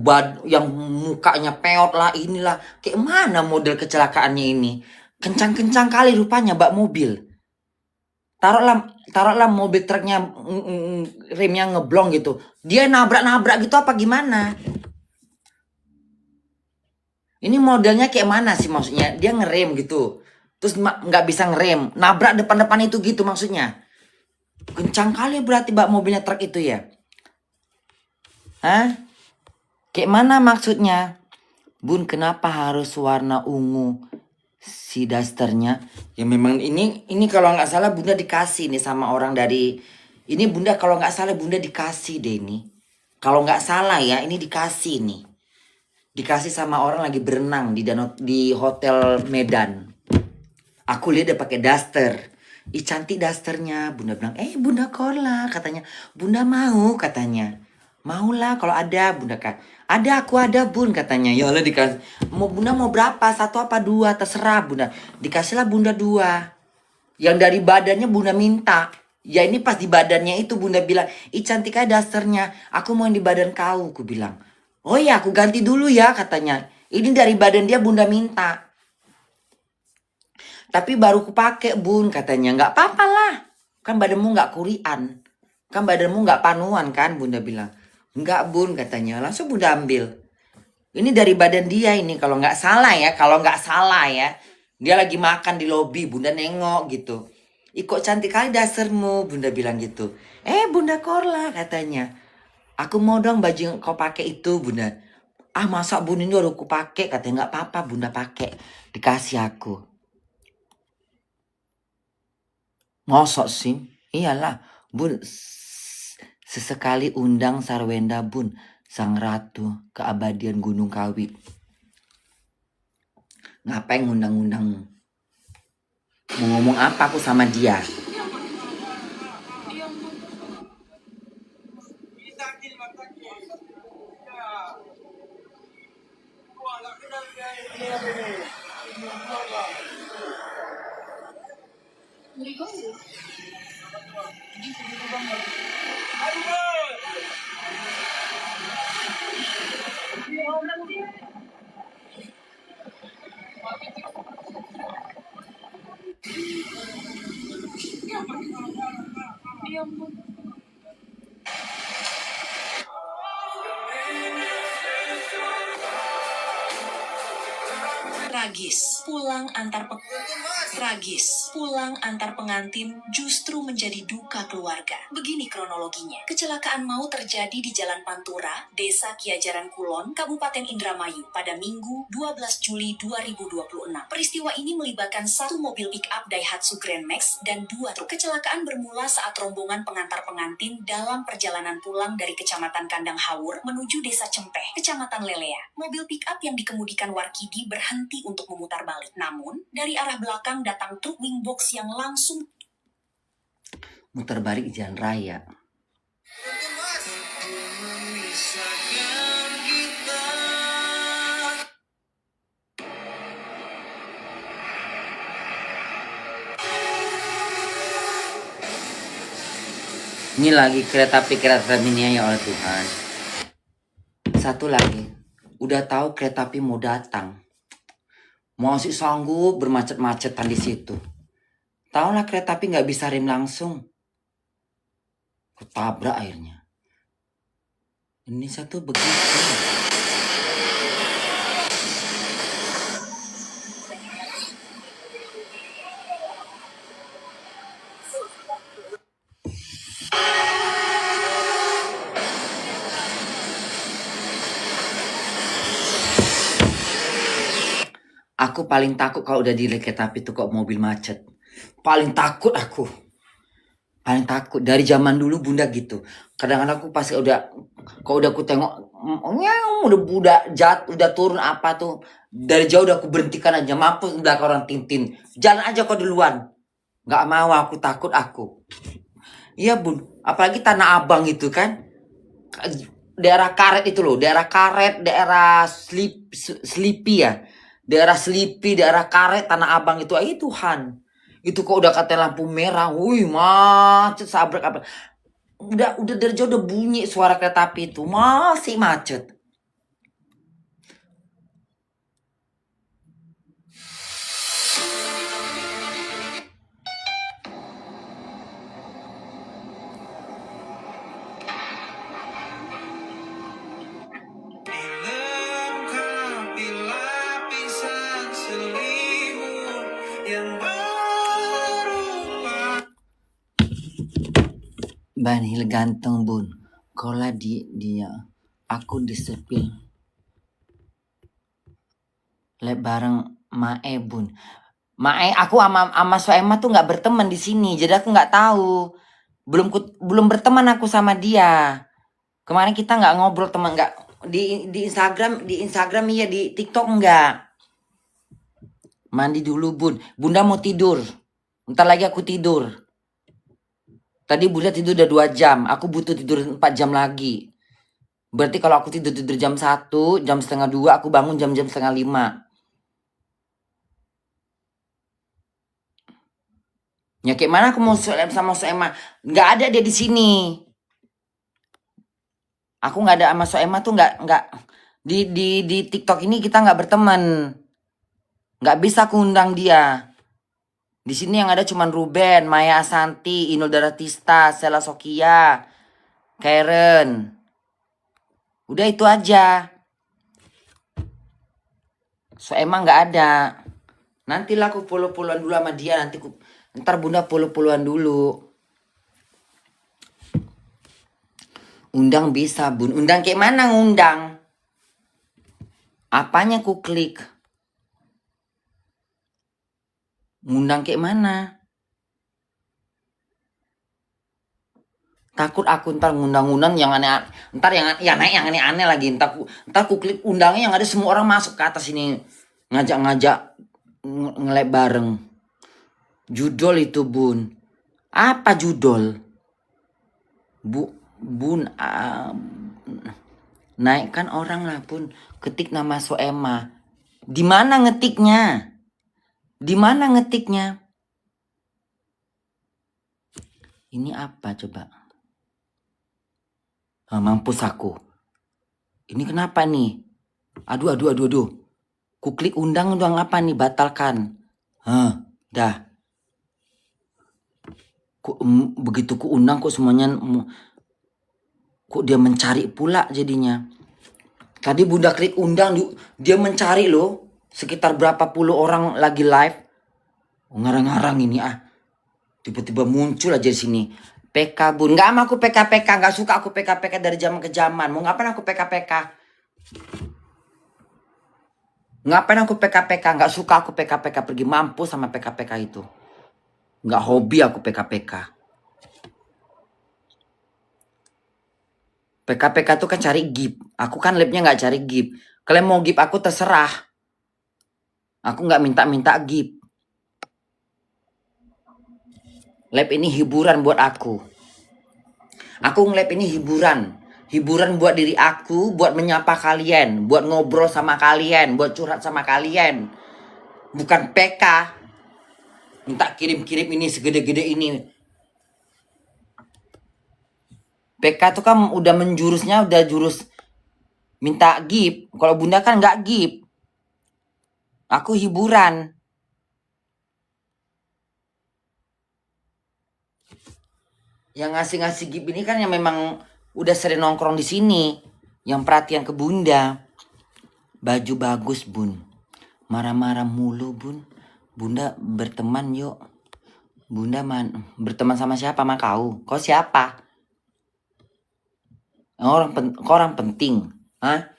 mukanya peot lah inilah. Kayak mana model kecelakaannya ini? Kencang-kencang kali rupanya bak mobil. Taruhlah mobil truknya remnya ngeblong gitu. Dia nabrak-nabrak gitu apa gimana? Ini modelnya kayak mana sih maksudnya? Dia ngerem gitu. Terus nggak bisa ngerem. Nabrak depan-depan itu gitu maksudnya. Kencang kali berarti bak mobilnya truk itu ya. Hah? Kayak mana maksudnya? Bun, kenapa harus warna ungu si dasternya? Ya memang ini kalau nggak salah bunda dikasih nih sama orang dari... Ini bunda kalau nggak salah bunda dikasih deh ini. Kalau nggak salah ya ini dikasih nih. Dikasih sama orang lagi berenang di hotel Medan. Aku lihat dia pakai daster. Ih cantik dasternya. Bunda bilang, Bunda Korla katanya. Bunda mau katanya. Maulah kalau ada bunda kan. Aku ada bun katanya. Ya Allah dikasih. Bunda mau berapa? 1 apa 2? Terserah bunda. Dikasihlah bunda 2. Yang dari badannya bunda minta. Ya ini pas di badannya itu bunda bilang. Ih cantik aja dasternya. Aku mau yang di badan kau. Aku bilang. Oh ya aku ganti dulu ya katanya. Ini dari badan dia bunda minta. Tapi baru kupake bun katanya. Nggak apa-apa lah. Kan badanmu nggak kurian. Kan badanmu nggak panuan kan bunda bilang. Enggak bun katanya. Langsung bunda ambil. Ini dari badan dia ini. Kalau nggak salah ya. Kalau nggak salah ya. Dia lagi makan di lobi. Bunda nengok gitu. Kok cantik kali dasarmu. Bunda bilang gitu. Bunda Korla katanya. Aku mau dong baju yang kau pakai itu bunda. Masa bun ini udah aku pakai. Katanya nggak apa-apa bunda pakai. Dikasih aku. Mosok sih? Iyalah. Bun, sesekali undang Sarwenda bun, sang ratu keabadian Gunung Kawi. Ngapain ngundang-undang? Mau ngomong apa aku sama dia? Tragis, pulang antar pekan. Tragis, pulang antar pengantin justru menjadi duka keluarga. Begini kronologinya. Kecelakaan maut terjadi di Jalan Pantura, Desa Kiajaran Kulon, Kabupaten Indramayu pada Minggu 12 Juli 2026. Peristiwa ini melibatkan satu mobil pick-up Daihatsu Grand Max dan dua truk. Kecelakaan bermula saat rombongan pengantar pengantin dalam perjalanan pulang dari Kecamatan Kandang Hawur menuju Desa Cempeh, Kecamatan Lelea. Mobil pick-up yang dikemudikan Warkidi berhenti untuk memutar balik. Namun, dari arah belakang datang truk wingbox yang langsung Muter balik di jalan raya. Ini lagi kereta api ya oleh Tuhan. Satu lagi, udah tahu kereta api mau datang, masih sanggup bermacet-macetan di situ. Tahu lah kereta api nggak bisa rem langsung, ketabrak akhirnya. Ini satu begitu. Aku paling takut kalau udah di kereta api tuh kok mobil macet. Paling takut aku. Paling takut. Dari zaman dulu bunda gitu. Kadang-kadang aku pasti kalau udah aku tengok, udah turun apa tuh. Dari jauh udah aku berhentikan aja. Mampus belakang orang Tintin. Jalan aja kau duluan. Gak mau aku, takut aku. Iya bun. Apalagi Tanah Abang itu kan. Daerah karet itu loh. Daerah karet, daerah Sleepy ya. Daerah Sleepy, daerah karet, Tanah Abang itu, Tuhan. Itu kok udah kata lampu merah, wih macet sabrak apa. Udah dari jauh udah bunyi suara kereta api itu, masih macet. Dilengkapi lapisan selimut yang berupa Banhil ganteng bun. Kalau dia aku disepil. Lek bareng Mae bun. Mae aku sama Soema tuh nggak berteman di sini, jadi aku nggak tahu. Belum berteman aku sama dia. Kemarin kita nggak ngobrol teman, nggak di Instagram iya, di TikTok nggak. Mandi dulu bun. Bunda mau tidur. Ntar lagi aku tidur. Tadi bunda tidur udah 2 jam. Aku butuh tidur 4 jam lagi. Berarti kalau aku tidur jam 1, jam setengah 2, aku bangun jam setengah 5. Ya kayak mana aku mau sama Soema? Nggak ada dia di sini. Aku nggak ada sama Soema tuh nggak di TikTok ini kita nggak berteman. Nggak bisa aku undang dia. Di sini yang ada cuman Ruben, Maya Asanti, Inul Daratista, Sela Sokia, Karen. Udah itu aja. Soema nggak ada. Nantilah aku puluh-puluhan dulu sama dia. Ntar bunda puluh-puluhan dulu. Undang bisa bun. Undang kayak mana ngundang? Apanya ku klik? Ngundang kayak mana? Takut aku ntar ngundang-undang yang aneh. Ntar yang aneh-aneh lagi. Ntar ku klik undangnya yang ada semua orang masuk ke atas ini. Ngajak ngelek bareng. Judol itu bun. Apa judol? Bun, naikkan orang lah bun. Ketik nama Soema. Di mana ngetiknya? Di mana ngetiknya? Ini apa coba? Mampus aku. Ini kenapa nih? Aduh. Ku klik undang apa nih? Batalkan. Dah. Begitu ku undang kok semuanya kok dia mencari pula jadinya. Tadi bunda klik undang dia mencari loh. Sekitar berapa puluh orang lagi live. Ngarang-ngarang ini Tiba-tiba muncul aja di sini. PK bun, nggak mau aku PK-PK, nggak suka aku PK-PK dari zaman ke zaman. Mau ngapain aku PK-PK? Ngapain aku PK-PK? Nggak suka aku PK-PK, pergi mampus sama PK-PK itu. Nggak hobi aku PK-PK. PK-PK tuh kan cari gip. Aku kan labnya nggak cari gip. Kalian mau gip aku terserah. Aku nggak minta-minta gip. Lab ini hiburan buat aku. Aku nge-lab ini hiburan. Hiburan buat diri aku, buat menyapa kalian, buat ngobrol sama kalian, buat curhat sama kalian. Bukan PK. Minta kirim-kirim ini segede-gede ini. PK tuh kan udah menjurusnya, udah jurus minta gift. Kalau bunda kan nggak gift. Aku hiburan. Yang ngasih-ngasih gift ini kan yang memang udah sering nongkrong di sini. Yang perhatian ke bunda. Baju bagus bun. Marah-marah mulu bun. Bunda berteman yuk. Bunda berteman sama siapa sama kau? Kau siapa? Kau orang penting. Hah?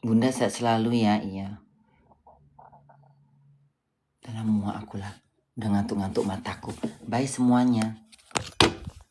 Bunda sehat selalu ya, iya. Dalam muak aku lah. Udah ngantuk-ngantuk mataku. Bye semuanya.